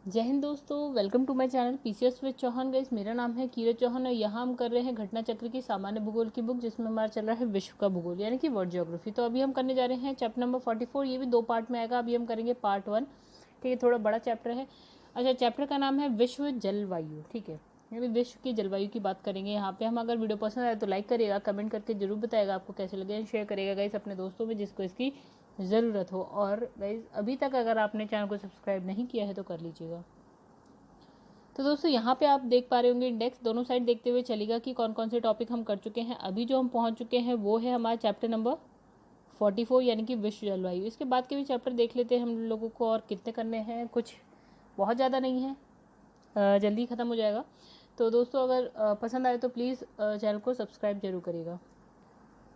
जय हिंद दोस्तों, welcome to my channel PCS with Chauhan. Guys, मेरा नाम है कीरत चौहान और यहाँ हम कर रहे हैं घटना चक्र की सामान्य भूगोल की बुक, जिसमें हमारा चल रहा है विश्व का भूगोल यानी कि वर्ल्ड ज्योग्राफी। तो अभी हम करने जा रहे हैं चैप्टर नंबर 44। ये भी 2 पार्ट में आएगा। अभी हम करेंगे पार्ट 1। ठीक है, थोड़ा बड़ा चैप्टर है। अच्छा, चैप्टर का नाम है विश्व जलवायु। ठीक है, यानी विश्व की जलवायु की बात करेंगे यहाँ पे हम। अगर वीडियो पसंद आए तो लाइक करिएगा, कमेंट करके जरूर बताएगा आपको कैसे लगे, शेयर करिएगा गाइस अपने दोस्तों में जिसको इसकी ज़रूरत हो। और गाइस, अभी तक अगर आपने चैनल को सब्सक्राइब नहीं किया है तो कर लीजिएगा। तो दोस्तों, यहाँ पे आप देख पा रहे होंगे इंडेक्स, दोनों साइड देखते हुए चलेगा कि कौन कौन से टॉपिक हम कर चुके हैं। अभी जो हम पहुँच चुके हैं वो है हमारा चैप्टर नंबर 44 यानी कि विश्व जलवायु। इसके बाद के भी चैप्टर देख लेते हैं हम लोगों को, और कितने करने हैं, कुछ बहुत ज़्यादा नहीं है, जल्दी ख़त्म हो जाएगा। तो दोस्तों, अगर पसंद आए तो प्लीज़ चैनल को सब्सक्राइब जरूर करिएगा।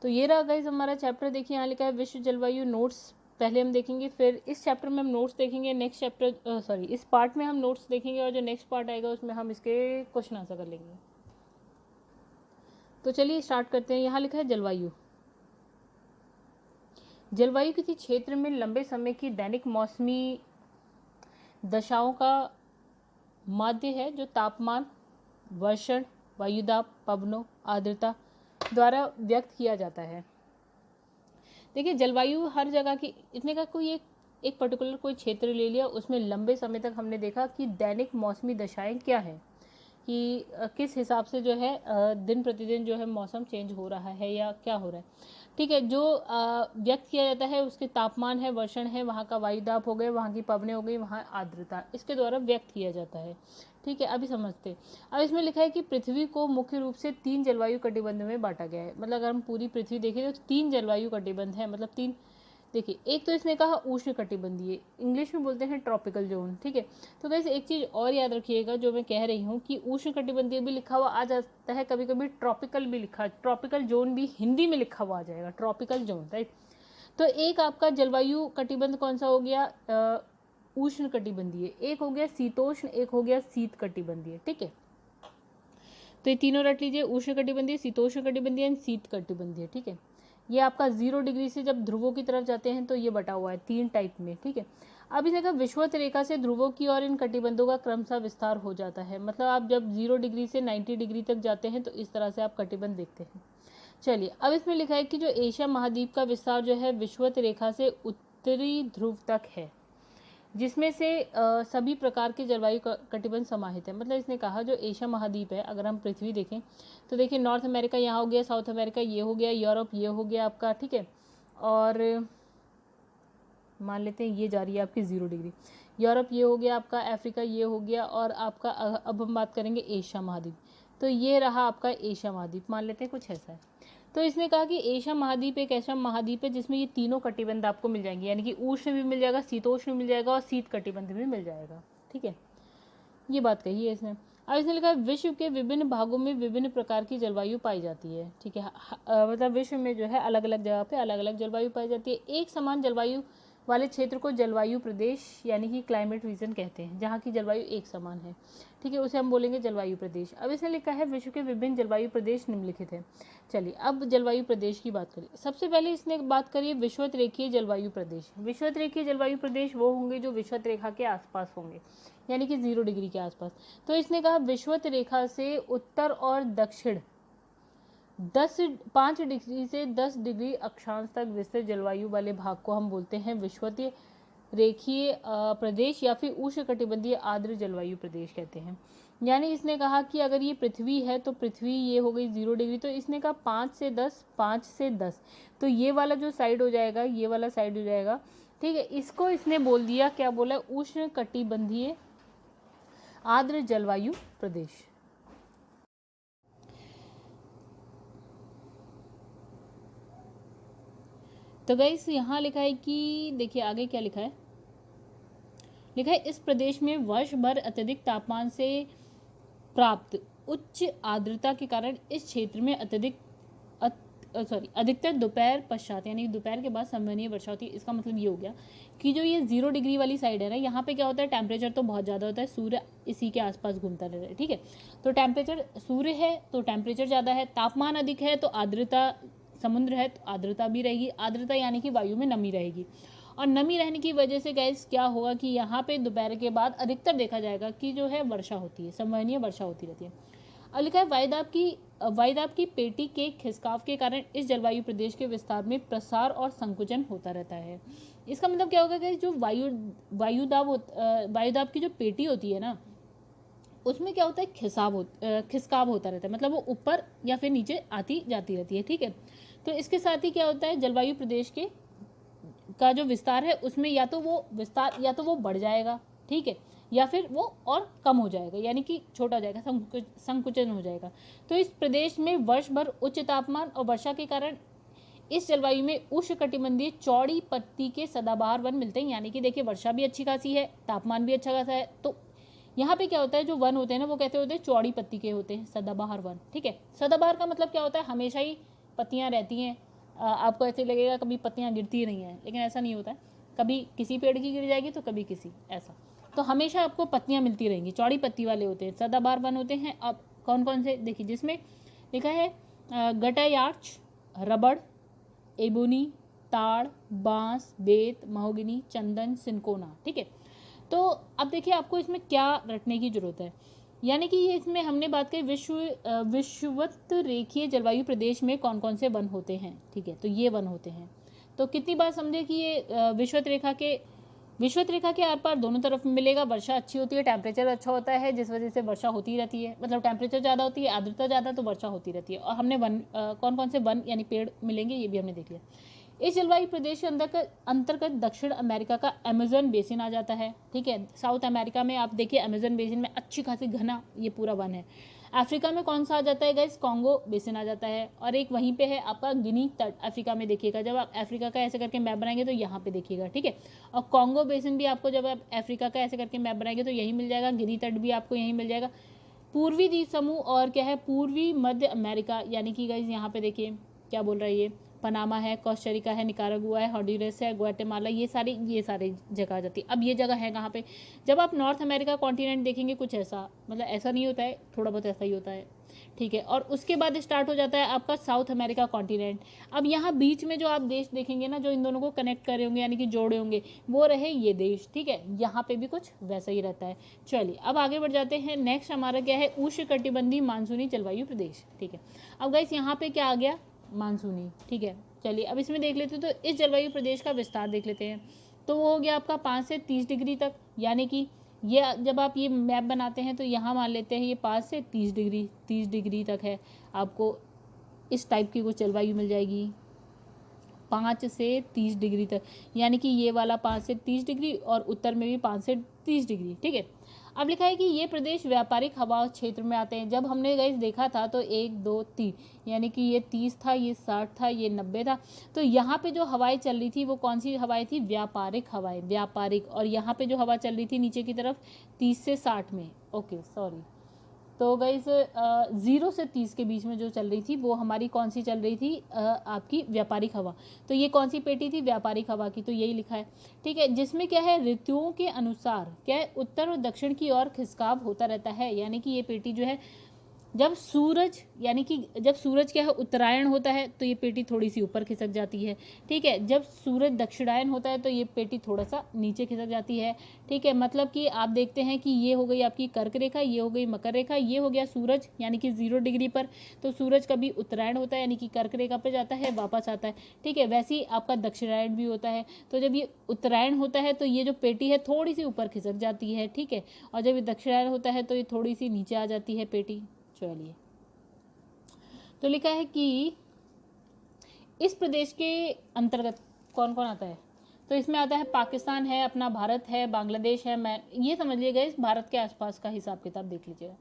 तो ये रहा गाइस हमारा चैप्टर। देखिए, यहाँ लिखा है विश्व जलवायु नोट्स। पहले हम देखेंगे, फिर इस चैप्टर में हम नोट्स देखेंगे। नेक्स्ट चैप्टर इस पार्ट में हम नोट्स देखेंगे, और जो नेक्स्ट पार्ट आएगा उसमें हम इसके क्वेश्चन आंसर कर लेंगे। तो चलिए स्टार्ट करते हैं। यहाँ लिखा है जलवायु। जलवायु किसी क्षेत्र में लंबे समय की दैनिक मौसमी दशाओं का माध्य है जो तापमान, वर्षण, वायुदाब, पवनों, आर्द्रता द्वारा व्यक्त किया जाता है। देखिए, जलवायु हर जगह की, इतने का कोई एक पर्टिकुलर कोई क्षेत्र ले लिया, उसमें लंबे समय तक हमने देखा कि दैनिक मौसमी दशाएं क्या है, कि किस हिसाब से जो है दिन प्रतिदिन जो है मौसम चेंज हो रहा है या क्या हो रहा है। ठीक है, जो व्यक्त किया जाता है उसके तापमान है, वर्षण है, वहाँ का वायुदाब हो गए, वहाँ की पवनें हो गई, वहाँ आर्द्रता, इसके द्वारा व्यक्त किया जाता है। ठीक है, अभी समझते। अब इसमें लिखा है कि पृथ्वी को मुख्य रूप से 3 जलवायु कटिबंध में बांटा गया है। मतलब अगर हम पूरी पृथ्वी देखें तो 3 जलवायु कटिबंध है। मतलब 3, देखिए, एक तो इसने कहा उष्ण कटिबंधीय, इंग्लिश में बोलते हैं ट्रॉपिकल जोन। ठीक है, तो वैसे एक चीज़ और याद रखिएगा जो मैं कह रही हूँ कि उष्ण कटिबंधीय भी लिखा हुआ आ जाता है, कभी कभी ट्रॉपिकल भी लिखा, ट्रॉपिकल जोन भी हिंदी में लिखा हुआ आ जाएगा, ट्रॉपिकल जोन, राइट। तो एक आपका जलवायु कटिबंध कौन सा हो गया, उष्ण कटिबंधीय, एक हो गया शीतोष्ण, एक हो गया शीत कटिबंधीय। ठीक है, तो ये तीनों रट लीजिए, उष्ण कटिबंधीय, शीतोष्ण कटिबंधीय एंड शीत कटिबंधीय। ठीक है, ये आपका 0 डिग्री से जब ध्रुवों की तरफ जाते हैं तो ये बटा हुआ है 3 टाइप में। ठीक है, अब इसे कहा विषुवत रेखा से ध्रुवों की और इन कटिबंधों का क्रमशः विस्तार हो जाता है। मतलब आप जब 0 डिग्री से 90 डिग्री तक जाते हैं तो इस तरह से आप कटिबंध देखते हैं। चलिए, अब इसमें लिखा है कि जो एशिया महाद्वीप का विस्तार जो है विषुवत रेखा से उत्तरी ध्रुव तक है, जिसमें से सभी प्रकार के जलवायु कटिबंध समाहित है। मतलब इसने कहा जो एशिया महाद्वीप है, अगर हम पृथ्वी देखें तो देखिए, नॉर्थ अमेरिका यहाँ हो गया, साउथ अमेरिका ये हो गया, यूरोप ये हो गया आपका। ठीक है, और मान लेते हैं ये जा रही है आपकी 0 डिग्री, यूरोप ये हो गया आपका, अफ्रीका ये हो गया, और आपका अब हम बात करेंगे एशिया महाद्वीप। तो ये रहा आपका एशिया महाद्वीप, मान लेते हैं कुछ ऐसा है। तो इसने कहा कि एशिया महाद्वीप एक ऐसा महाद्वीप है जिसमें ये तीनों कटिबंध आपको मिल जाएंगे, यानी कि उष्ण भी मिल जाएगा, शीतोष्ण मिल जाएगा और शीत कटिबंध भी मिल जाएगा। ठीक है, ये बात कही है इसने। अब इसने लिखा है विश्व के विभिन्न भागों में विभिन्न प्रकार की जलवायु पाई जाती है। ठीक है, मतलब विश्व में जो है अलग अलग जगह पे अलग अलग जलवायु पाई जाती है। एक समान जलवायु वाले क्षेत्र को जलवायु प्रदेश यानी कि क्लाइमेट रीजन कहते हैं, जहाँ की जलवायु एक समान है। ठीक है, उसे हम बोलेंगे जलवायु प्रदेश। अब इसने लिखा है विश्व के विभिन्न जलवायु प्रदेश निम्नलिखित है। चलिए, अब जलवायु प्रदेश की बात करिए। सबसे पहले इसने बात करी विषुवत रेखीय जलवायु प्रदेश। विषुवत रेखीय जलवायु प्रदेश वो होंगे जो विषुवत रेखा के आसपास होंगे, यानी कि 0 डिग्री के आसपास। तो इसने कहा विषुवत रेखा से उत्तर और दक्षिण 5 डिग्री से 10 डिग्री अक्षांश तक विस्तृत जलवायु वाले भाग को हम बोलते हैं विषुवत रेखीय प्रदेश, या फिर उष्णकटिबंधीय आर्द्र जलवायु प्रदेश कहते हैं। यानी इसने कहा कि अगर ये पृथ्वी है तो पृथ्वी ये हो गई 0 डिग्री, तो इसने कहा 5 से 10, 5 से 10, तो ये वाला जो साइड हो जाएगा, ये वाला साइड हो जाएगा। ठीक है, इसको इसने बोल दिया, क्या बोला, उष्णकटिबंधीय आर्द्र जलवायु प्रदेश। तो गाइस, यहाँ लिखा है कि देखिए आगे क्या लिखा है, लिखा है इस प्रदेश में वर्ष भर अत्यधिक तापमान से प्राप्त उच्च आर्द्रता के कारण इस क्षेत्र में अधिकतर दोपहर पश्चात यानी दोपहर के बाद संवहनीय वर्षा होती है। इसका मतलब ये हो गया कि जो ये 0 डिग्री वाली साइड है ना, यहाँ पे क्या होता है, टेम्परेचर तो बहुत ज़्यादा होता है, सूर्य इसी के आसपास घूमता रहता है। ठीक है, तो टेम्परेचर, सूर्य है तो टेम्परेचर ज़्यादा है, तापमान अधिक है तो आर्द्रता, समुद्र है तो आर्द्रता भी रहेगी, आर्द्रता यानी कि वायु में नमी रहेगी। और नमी रहने की वजह से गैस क्या होगा कि यहाँ पे दोपहर के बाद अधिकतर देखा जाएगा कि जो है वर्षा होती है, संवहनीय वर्षा होती रहती है। अब लिखा है वायुदाब की पेटी के खिसकाव के कारण इस जलवायु प्रदेश के विस्तार में प्रसार और संकुचन होता रहता है। इसका मतलब क्या होगा कि जो वायुदाब की जो पेटी होती है ना, उसमें क्या होता है, खिसकाव होता रहता है, मतलब वो ऊपर या फिर नीचे आती जाती रहती है। ठीक है, तो इसके साथ ही क्या होता है, जलवायु प्रदेश के का जो विस्तार है उसमें या तो वो बढ़ जाएगा, ठीक है, या फिर वो और कम हो जाएगा, यानी कि छोटा हो जाएगा, संकुचन हो जाएगा। तो इस प्रदेश में वर्ष भर उच्च तापमान और वर्षा के कारण इस जलवायु में उष्णकटिबंधीय चौड़ी पत्ती के सदाबहार वन मिलते हैं। यानी कि देखिए वर्षा भी अच्छी खासी है, तापमान भी अच्छा खासा है, तो यहाँ पे क्या होता है, जो वन होते हैं ना वो कहते होते हैं चौड़ी पत्ती के होते हैं, सदाबहार वन। ठीक है, सदाबहार का मतलब क्या होता है, हमेशा ही पत्तियाँ रहती हैं। आपको ऐसे लगेगा कभी पत्तियाँ गिरती नहीं हैं, लेकिन ऐसा नहीं होता है, कभी किसी पेड़ की गिर जाएगी तो कभी किसी, ऐसा। तो हमेशा आपको पत्तियाँ मिलती रहेंगी, चौड़ी पत्ती वाले होते हैं, सदाबहार वन होते हैं। अब कौन कौन से देखिए, जिसमें लिखा है गटायार्च, रबड़, एबोनी, ताड़, बांस, बेत, महोगनी, चंदन, सिनकोना। ठीक है, तो अब देखिए आपको इसमें क्या रटने की जरूरत है, यानी कि ये इसमें हमने बात की विश्ववत रेखीय जलवायु प्रदेश में कौन कौन से वन होते हैं। ठीक है, तो ये वन होते हैं। तो कितनी बार समझे कि ये विश्ववत रेखा के आर पार दोनों तरफ मिलेगा, वर्षा अच्छी होती है, टेम्परेचर अच्छा होता है, जिस वजह से वर्षा होती रहती है, मतलब टेम्परेचर ज़्यादा होती है, आर्द्रता ज़्यादा, तो वर्षा होती रहती है। और हमने कौन कौन से वन यानी पेड़ मिलेंगे ये भी हमने देख लिया। इस जलवायु प्रदेश के अंतर्गत दक्षिण अमेरिका का अमेजन बेसिन आ जाता है। ठीक है, साउथ अमेरिका में आप देखिए अमेजन बेसिन में अच्छी खासी घना ये पूरा वन है। अफ्रीका में कौन सा आ जाता है गाइस, कॉन्गो बेसिन आ जाता है, और एक वहीं पे है आपका गिनी तट, अफ्रीका में देखिएगा, जब आप अफ्रीका का ऐसे करके मैप बनाएंगे तो यहाँ पे देखिएगा। ठीक है, और कॉन्गो बेसिन भी आपको जब आप अफ्रीका का ऐसे करके मैप बनाएंगे तो यही मिल जाएगा, गिनी तट भी आपको यहीं मिल जाएगा। पूर्वी द्वीप समूह और क्या है, पूर्वी मध्य अमेरिका, यानी कि गाइस यहाँ पे देखिए क्या बोल रहा है, ये पनामा है, कोस्टारिका है, निकारागुआ है, हॉन्डुरस है, ग्वाटेमाला, ये सारी जगह आ जाती है। अब ये जगह है कहाँ पे, जब आप नॉर्थ अमेरिका कॉन्टिनेंट देखेंगे कुछ ऐसा, मतलब ऐसा नहीं होता है, थोड़ा बहुत ऐसा ही होता है। ठीक है, और उसके बाद स्टार्ट हो जाता है आपका साउथ अमेरिका कॉन्टिनेंट। अब यहाँ बीच में जो आप देश देखेंगे ना, जो इन दोनों को कनेक्ट करे होंगे यानी कि जोड़े होंगे, वो रहे ये देश। ठीक है, यहाँ पे भी कुछ वैसा ही रहता है। चलिए अब आगे बढ़ जाते हैं। नेक्स्ट हमारा क्या है, उष्णकटिबंधीय मानसूनी जलवायु प्रदेश। ठीक है, अब गाइस यहाँ पे क्या आ गया, मानसूनी। ठीक है, चलिए अब इसमें देख लेते हैं, तो इस जलवायु प्रदेश का विस्तार देख लेते हैं। तो वो हो गया आपका 5 से 30 डिग्री तक, यानी कि ये जब आप ये मैप बनाते हैं तो यहाँ मान लेते हैं ये 5 से 30 डिग्री तक है, आपको इस टाइप की कुछ जलवायु मिल जाएगी 5 से 30 डिग्री तक, यानी कि ये वाला 5 से 30 डिग्री और उत्तर में भी 5 से 30 डिग्री। ठीक है, अब लिखा है कि ये प्रदेश व्यापारिक हवा क्षेत्र में आते हैं। जब हमने गाइस देखा था तो 1 2 3, यानी कि ये 30 था, ये 60 था, ये 90 था, तो यहाँ पे जो हवाएं चल रही थी वो कौन सी हवाएं थी, व्यापारिक हवाएं, व्यापारिक। और यहाँ पे जो हवा चल रही थी नीचे की तरफ 30 से 60 में, ओके सॉरी, तो गाइस 0 से 30 के बीच में जो चल रही थी वो हमारी कौन सी चल रही थी, आपकी व्यापारिक हवा। तो ये कौन सी पेटी थी, व्यापारिक हवा की, तो यही लिखा है। ठीक है, जिसमें क्या है, ऋतुओं के अनुसार क्या है, उत्तर और दक्षिण की ओर खिसकाव होता रहता है। यानी कि ये पेटी जो है, जब सूरज क्या है, उत्तरायण होता है तो ये पेटी थोड़ी सी ऊपर खिसक जाती है। ठीक है, जब सूरज दक्षिणायन होता है तो ये पेटी थोड़ा सा नीचे खिसक जाती है। ठीक है, मतलब कि आप देखते हैं कि ये हो गई आपकी कर्क रेखा, ये हो गई मकर रेखा, ये हो गया सूरज यानी कि 0 डिग्री पर, तो सूरज कभी उत्तरायण होता है यानी कि कर्क रेखा पर जाता है, वापस आता है। ठीक है, वैसे ही आपका दक्षिणायन भी होता है, तो जब ये उत्तरायण होता है तो ये जो पेटी है थोड़ी सी ऊपर खिसक जाती है। ठीक है, और जब ये दक्षिणायन होता है तो ये थोड़ी सी नीचे आ जाती है पेटी। चलिए, तो लिखा है कि इस प्रदेश के अंतर्गत कौन कौन आता है, तो इसमें आता है पाकिस्तान है, अपना भारत है, बांग्लादेश है, मैं ये समझ लीजिएगा इस भारत के आसपास का हिसाब किताब देख लीजिएगा।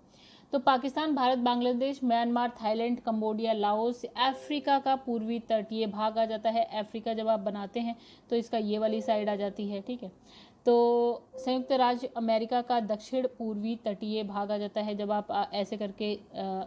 तो Pakistan, Bharat, Bangladesh, Myanmar, Thailand, Cambodia, Laos, Africa का पूर्वी तट ये भाग आ जाता है। अफ्रीका जब आप बनाते हैं तो इसका ये वाली साइड आ जाती है। ठीक है, तो संयुक्त राज्य अमेरिका का दक्षिण पूर्वी तटीय भाग आ जाता है। जब आप ऐसे करके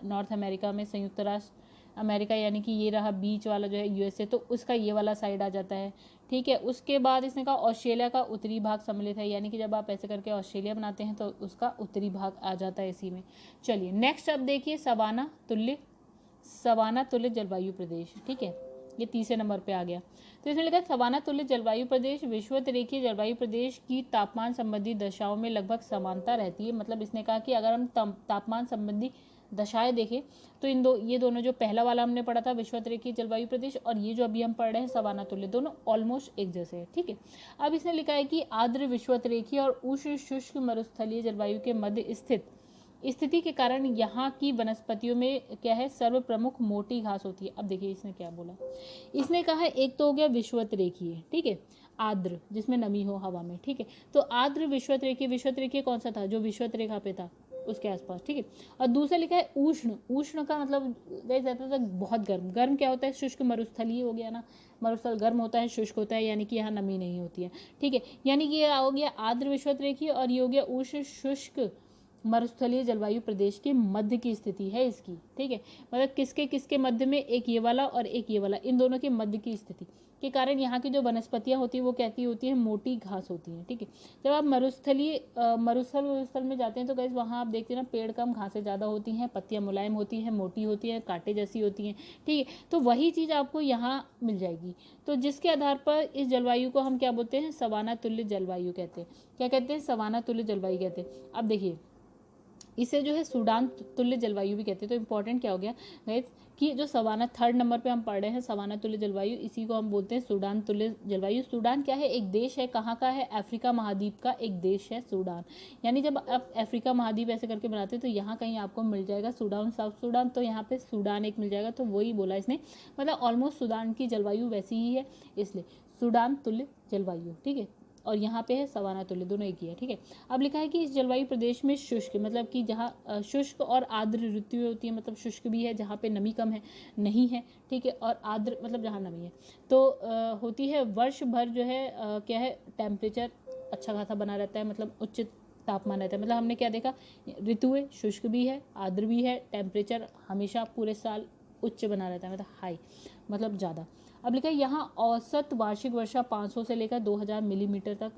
नॉर्थ अमेरिका में संयुक्त राष्ट्र अमेरिका यानी कि ये रहा बीच वाला जो है यूएसए, तो उसका ये वाला साइड आ जाता है। ठीक है, उसके बाद इसने कहा ऑस्ट्रेलिया का उत्तरी भाग सम्मिलित है, यानी कि जब आप ऐसे करके ऑस्ट्रेलिया बनाते हैं तो उसका उत्तरी भाग आ जाता है इसी में। चलिए नेक्स्ट अब देखिए, सवाना तुल्य जलवायु प्रदेश। ठीक है, ये तीसरे नंबर पे आ गया। तो इसमें लिखा है सवाना तुल्य जलवायु प्रदेश विषुवत रेखीय जलवायु प्रदेश की तापमान संबंधी दशाओं में लगभग समानता रहती है। मतलब इसने कहा कि अगर हम तापमान संबंधी दशाएं देखें तो ये दोनों जो पहला वाला हमने पढ़ा था विषुवत रेखीय जलवायु प्रदेश और ये जो अभी हम पढ़ रहे हैं सवाना तुल्य, दोनों ऑलमोस्ट एक जैसे हैं। ठीक है, अब इसने लिखा है कि आर्द्र विषुवत रेखीय और उष्ण शुष्क मरुस्थलीय जलवायु के मध्य स्थित स्थिति के कारण यहाँ की वनस्पतियों में क्या है, सर्व प्रमुख मोटी घास होती है। अब देखिए इसने क्या बोला, इसने कहा है एक तो हो गया विषुवत रेखीय, ठीक है, आर्द्र जिसमें नमी हो हवा में, ठीक है। तो आर्द्र विषुवत रेखीय कौन सा था, जो विषुवत रेखा पे था उसके आसपास, ठीक है। और दूसरा लिखा है उष्ण, उष्ण का मतलब जाता था बहुत गर्म, गर्म क्या होता है, शुष्क मरुस्थलीय हो गया ना, मरुस्थल गर्म होता है, शुष्क होता है, यानी कि यहाँ नमी नहीं होती है, ठीक है। यानी कि ये हो गया आर्द्र विषुवत रेखीय और ये हो गया उष्ण शुष्क मरुस्थलीय जलवायु प्रदेश के मध्य की स्थिति है इसकी, ठीक है। मतलब किसके मध्य में, एक ये वाला और एक ये वाला, इन दोनों के मध्य की स्थिति के कारण यहाँ की जो वनस्पतियाँ होती है वो कहती होती है मोटी घास होती हैं, ठीक है। जब आप मरुस्थल में जाते हैं तो गाइस वहाँ आप देखते हैं ना पेड़ कम घासें ज़्यादा होती हैं, पत्तियाँ मुलायम होती हैं, मोटी होती हैं, कांटे जैसी होती हैं, ठीक है। तो वही चीज़ आपको यहाँ मिल जाएगी। तो जिसके आधार पर इस जलवायु को हम क्या बोलते हैं, सवाना तुल्य जलवायु कहते हैं। क्या कहते हैं, सवाना तुल्य जलवायु कहते हैं। अब देखिए इसे जो है सूडान तुल्य जलवायु भी कहते हैं। तो इंपॉर्टेंट क्या हो गया गाइस कि जो सवाना थर्ड नंबर पे हम पढ़ रहे हैं सवाना तुल्य जलवायु, इसी को हम बोलते हैं सूडान तुल्य जलवायु। सूडान क्या है, एक देश है, कहाँ का है, अफ्रीका महाद्वीप का एक देश है सूडान। यानी जब आप अफ्रीका महाद्वीप ऐसे करके बनाते हैं तो यहाँ कहीं आपको मिल जाएगा सूडान, साउथ सूडान, तो यहाँ पे सूडान एक मिल जाएगा, तो वही बोला इसने। मतलब ऑलमोस्ट सूडान की जलवायु वैसी ही है, इसलिए सूडान तुल्य जलवायु, ठीक है। और यहाँ पे है सवाना तुल्य, दोनों एक ही है, ठीक है। अब लिखा है कि इस जलवायु प्रदेश में शुष्क, मतलब कि जहाँ शुष्क और आर्द्र ऋतु होती है, मतलब शुष्क भी है जहाँ पे नमी कम है, नहीं है, ठीक है, और आर्द्र मतलब जहाँ नमी है, तो होती है। वर्ष भर जो है क्या है, टेम्परेचर अच्छा खासा बना रहता है, मतलब उच्च तापमान रहता है। मतलब हमने क्या देखा, ऋतु है, शुष्क भी है, आर्द्र भी है, टेम्परेचर हमेशा पूरे साल उच्च बना रहता है, मतलब हाई, मतलब ज़्यादा। अब लिखा है यहाँ औसत वार्षिक वर्षा 500 से लेकर 2000 मिलीमीटर तक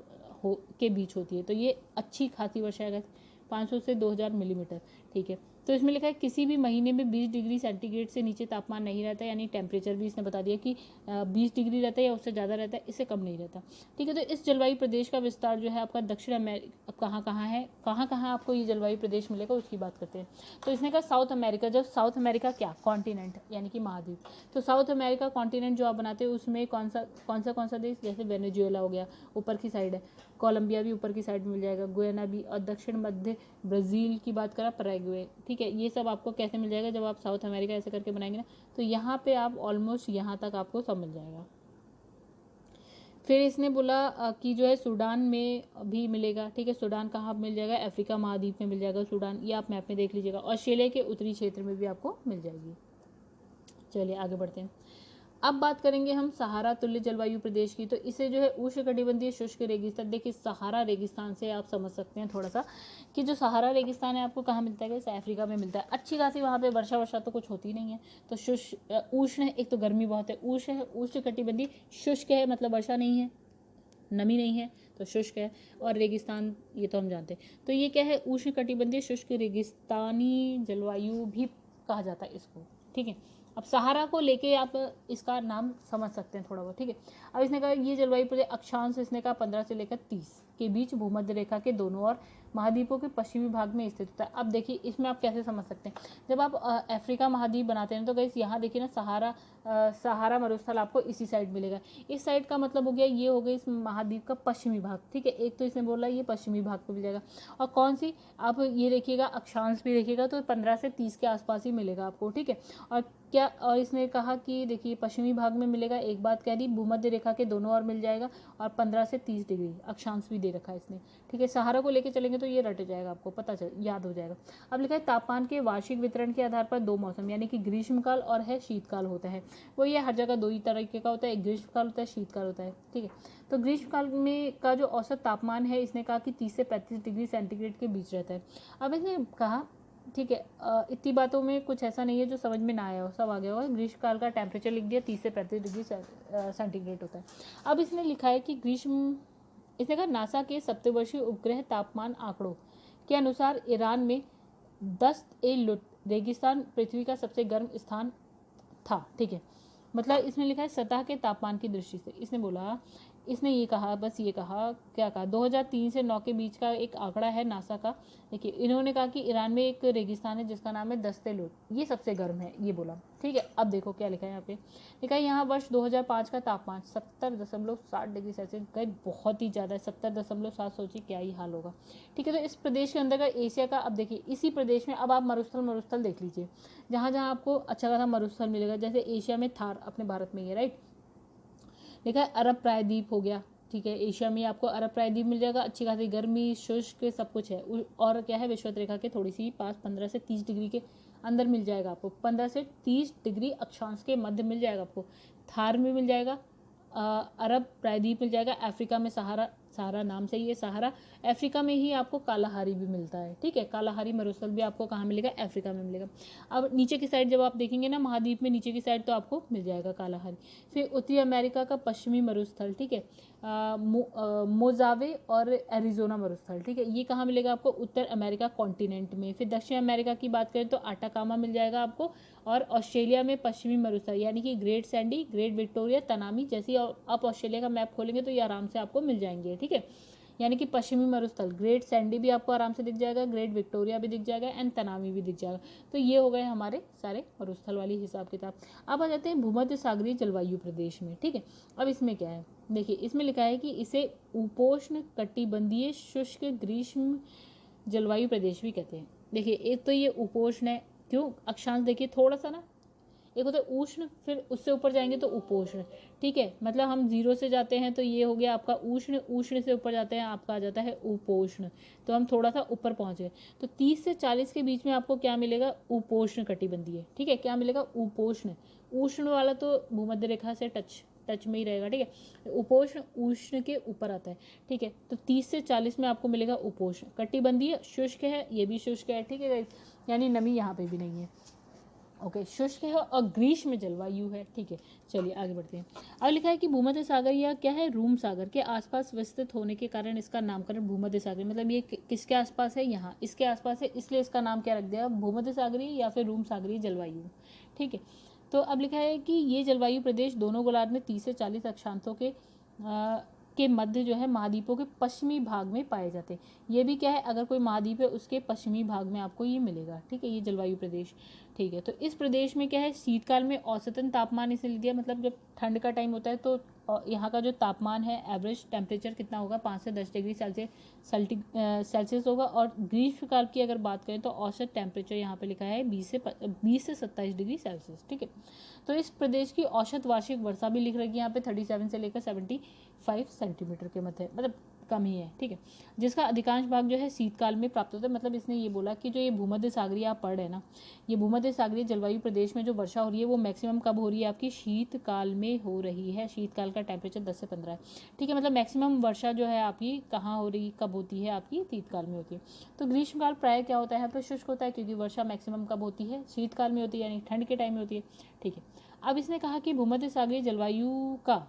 के बीच होती है। तो ये अच्छी खासी वर्षा है, 500 से 2000 मिलीमीटर, ठीक है। तो इसमें लिखा है किसी भी महीने में 20 डिग्री सेंटीग्रेड से नीचे तापमान नहीं रहता है, यानी टेम्परेचर भी इसने बता दिया कि 20 डिग्री रहता है या उससे ज़्यादा रहता है, इससे कम नहीं रहता, ठीक है। तो इस जलवायु प्रदेश का विस्तार जो है आपका दक्षिण अमेरिका, कहाँ कहाँ है, कहाँ कहाँ आपको ये जलवायु प्रदेश मिलेगा उसकी बात करते हैं। तो इसने कहा साउथ अमेरिका, जब साउथ अमेरिका क्या कॉन्टिनेंट यानी कि महाद्वीप, तो साउथ अमेरिका कॉन्टिनेंट जो आप बनाते हैं उसमें कौन सा देश, जैसे वेनेजुएला हो गया ऊपर की साइड है, कोलंबिया भी ऊपर की साइड मिल जाएगा, गुयाना भी, और दक्षिण मध्य ब्राज़ील की बात करा पैराग्वे, ठीक है। ये सब आपको कैसे मिल जाएगा, जब आप साउथ अमेरिका ऐसे करके बनाएंगे ना, तो यहाँ पे आप ऑलमोस्ट यहाँ तक आपको सब मिल जाएगा। फिर इसने बोला कि जो है सूडान में भी मिलेगा, ठीक है। सूडान कहाँ मिल जाएगा, अफ्रीका महाद्वीप में मिल जाएगा सूडान, ये आप मैप में देख लीजिएगा। ऑस्ट्रेलिया के उत्तरी क्षेत्र में भी आपको मिल जाएगी। चलिए आगे बढ़ते हैं। अब बात करेंगे हम सहारा तुल्य जलवायु प्रदेश की। तो इसे जो है उष्णकटिबंधीय शुष्क रेगिस्तान, देखिए सहारा रेगिस्तान से आप समझ सकते हैं थोड़ा सा कि जो सहारा रेगिस्तान है आपको कहाँ मिलता है, जैसे अफ्रीका में मिलता है। अच्छी खासी वहाँ पे वर्षा तो कुछ होती नहीं है, तो शुष्क उष्ण है, एक तो गर्मी बहुत है, उष्ण है, उष्णकटिबंधीय, शुष्क है मतलब वर्षा नहीं है, नमी नहीं है, तो शुष्क है, और रेगिस्तान ये तो हम जानते हैं। तो ये क्या है, उष्णकटिबंधीय शुष्क रेगिस्तानी जलवायु भी कहा जाता है इसको, ठीक है। अब सहारा को लेके आप इसका नाम समझ सकते हैं थोड़ा बहुत, ठीक है। अब इसने कहा ये जलवायु प्रदेश अक्षांश इसने कहा 15 से लेकर 30 के बीच भूमध्य रेखा के दोनों ओर महाद्वीपों के पश्चिमी भाग में स्थित होता है। अब देखिए इसमें आप कैसे समझ सकते हैं, जब आप अफ्रीका महाद्वीप बनाते हैं तो गाइस यहाँ देखिए ना सहारा मरुस्थल आपको इसी साइड मिलेगा। इस साइड का मतलब हो गया, ये हो गया इस महाद्वीप का पश्चिमी भाग, ठीक है। एक तो इसने बोला ये पश्चिमी भाग को मिल जाएगा, और कौन सी आप ये देखिएगा अक्षांश भी देखिएगा तो 15 से 30 के आसपास ही मिलेगा आपको, ठीक है। और इसने कहा कि देखिए पश्चिमी भाग में मिलेगा, एक बात कह दी, भूमध्य रेखा के दोनों ओर मिल जाएगा, और 15 से 30 डिग्री अक्षांश भी दे रखा है इसने, ठीक है। सहारा को लेके चलेंगे तो ये रट जाएगा, आपको पता चल याद हो जाएगा। अब लिखा है तापमान के वार्षिक वितरण के आधार पर दो मौसम यानी कि ग्रीष्मकाल और है शीतकाल होता है। वो ये हर जगह दो ही तरीके का होता है, एक ग्रीष्मकाल होता है, शीतकाल होता है, ठीक है। तो ग्रीष्मकाल में का जो औसत तापमान है इसने कहा कि 30 से 35 डिग्री सेंटीग्रेड के बीच रहता है। अब इसने कहा ठीक है, इतनी बातों में कुछ ऐसा नहीं है जो समझ में ना आया हो, सब आ गया होगा। ग्रीष्मकाल का टेम्परेचर लिख दिया 30 से 35 डिग्री सेंटीग्रेड होता है। अब इसने लिखा है कि इसने कहा नासा के सप्तवर्षीय उपग्रह तापमान आंकड़ों के अनुसार ईरान में दस्त ए लुट रेगिस्तान पृथ्वी का सबसे गर्म स्थान था, ठीक है। मतलब इसमें लिखा है सतह के तापमान की दृष्टि से। इसने ये कहा, बस ये कहा, क्या कहा, 2003 से 9 के बीच का एक आंकड़ा है नासा का। देखिए इन्होंने कहा कि ईरान में एक रेगिस्तान है जिसका नाम है दस्ते लोट, ये सबसे गर्म है, ये बोला। ठीक है, अब देखो क्या लिखा है यहाँ पे। लिखा है यहाँ वर्ष 2005 का तापमान 70.7 डिग्री सेल्सियस गए, बहुत ही ज़्यादा है। 70.7, सोचिए क्या ही हाल होगा। ठीक है, तो इस प्रदेश के अंदर का एशिया का, अब देखिए इसी प्रदेश में अब आप मरुस्थल देख लीजिए, जहाँ जहाँ आपको अच्छा खासा मरुस्थल मिलेगा। जैसे एशिया में थार अपने भारत में ही है, राइट। देखा है अरब प्रायद्वीप हो गया। ठीक है, एशिया में आपको अरब प्रायद्वीप मिल जाएगा, अच्छी खासी गर्मी, शुष्क सब कुछ है। और क्या है, विषुवत रेखा के थोड़ी सी पास 15 से 30 डिग्री के अंदर मिल जाएगा आपको। 15 से 30 डिग्री अक्षांश के मध्य मिल जाएगा आपको। थार में मिल जाएगा, अरब प्रायद्वीप मिल जाएगा। अफ्रीका में सहारा नाम से ही है सहारा। अफ्रीका में ही आपको कालाहारी भी मिलता है। ठीक है, कालाहारी मरुस्थल भी आपको कहाँ मिलेगा, अफ्रीका में मिलेगा। अब नीचे की साइड जब आप देखेंगे ना महाद्वीप में नीचे की साइड, तो आपको मिल जाएगा कालाहारी। फिर उत्तरी अमेरिका का पश्चिमी मरुस्थल, ठीक है, मोजावे और एरिजोना मरुस्थल। ठीक है, ये कहाँ मिलेगा आपको, उत्तर अमेरिका कॉन्टिनेंट में। फिर दक्षिण अमेरिका की बात करें तो आटाकामा मिल जाएगा आपको। और ऑस्ट्रेलिया में पश्चिमी मरुस्थल यानी कि great Sandy, great Victoria, Tanami, जैसी आप ऑस्ट्रेलिया का मैप खोलेंगे तो ये आराम से आपको मिल जाएंगे। ठीक है, यानी कि पश्चिमी मरुस्थल, ग्रेट सैंडी भी आपको आराम से दिख जाएगा, ग्रेट विक्टोरिया भी दिख जाएगा एंड तनामी भी दिख जाएगा। तो ये हो गए हमारे सारे मरुस्थल वाली हिसाब किताब। अब आ जाते हैं भूमध्य सागरीय जलवायु प्रदेश में। ठीक है, अब इसमें क्या है, देखिए इसमें लिखा है कि इसे उपोष्ण कटिबंधीय शुष्क ग्रीष्म जलवायु प्रदेश भी कहते हैं। देखिए एक तो ये उपोष्ण है, क्यों, अक्षांश देखिए थोड़ा सा ना, एक होता है उष्ण, फिर उससे ऊपर जाएंगे तो उपोष्ण। ठीक है, मतलब हम 0 से जाते हैं तो ये हो गया आपका उष्ण, उष्ण से ऊपर जाते हैं आपका आ जाता है उपोष्ण, तो हम थोड़ा सा ऊपर पहुँच गए। तो 30 से 40 के बीच में आपको क्या मिलेगा, उपोष्ण कटिबंधीय। ठीक है, क्या मिलेगा, उपोष्ण। उष्ण वाला तो भूमध्य रेखा से टच में ही रहेगा। ठीक है, उपोष्ण उष्ण के ऊपर आता है। ठीक है, तो 30 से 40 में आपको मिलेगा उपोष्ण। कटिबंधीय शुष्क है, ये भी शुष्क है। ठीक है, यानी नमी यहाँ पे भी नहीं है। ओके, शुष्क है और ग्रीष्म जलवायु है। ठीक है, चलिए आगे बढ़ते हैं। अब लिखा है कि भूमध्य सागर या क्या है, रूम सागर के आसपास विस्तृत होने के कारण इसका नामकरण भूमध्य सागर, मतलब ये किसके आसपास है, यहाँ इसके आसपास है, इसलिए इसका नाम क्या रख दिया, भूमध्य सागरीय या फिर रूम सागरीय जलवायु। ठीक है, तो अब लिखा है कि ये जलवायु प्रदेश दोनों गोलार्ध में 30 से 40 अक्षांशों के मध्य जो है महाद्वीपों के पश्चिमी भाग में पाए जाते हैं। ये भी क्या है, अगर कोई महाद्वीप है उसके पश्चिमी भाग में आपको ये मिलेगा। ठीक है, ये जलवायु प्रदेश। ठीक है, तो इस प्रदेश में क्या है, शीतकाल में औसतन तापमान इसे ले दिया, मतलब जब ठंड का टाइम होता है तो यहाँ का जो तापमान है एवरेज टेम्परेचर कितना होगा, 5 से 10 डिग्री सेल्सियस होगा। और ग्रीष्मकाल की अगर बात करें तो औसत टेम्परेचर यहाँ पे लिखा है 20 से 27 डिग्री सेल्सियस। ठीक है, तो इस प्रदेश की औसत वार्षिक वर्षा भी लिख रखी है यहाँ पे 37 से लेकर 75 सेंटीमीटर के मध्य, मतलब कम ही है। ठीक है, जिसका अधिकांश भाग जो है शीतकाल में प्राप्त होता है। मतलब इसने ये बोला कि जो ये भूमध्य सागरीय आप पढ़ रहे हैं ना, ये भूमध्य सागरीय जलवायु प्रदेश में जो वर्षा हो रही है वो मैक्सिमम कब हो रही है, आपकी शीतकाल में हो रही है। शीतकाल का टेम्परेचर 10 से 15 है। ठीक है, मतलब मैक्सिमम वर्षा जो है आपकी कहाँ हो रही, कब होती है, आपकी शीतकाल में होती है। तो ग्रीष्मकाल प्राय क्या होता है, यहाँ पर शुष्क होता है, क्योंकि वर्षा मैक्सिमम कब होती है, शीतकाल में होती है, यानी ठंड के टाइम में होती है। ठीक है, अब इसने कहा कि भूमध्य सागरीय जलवायु का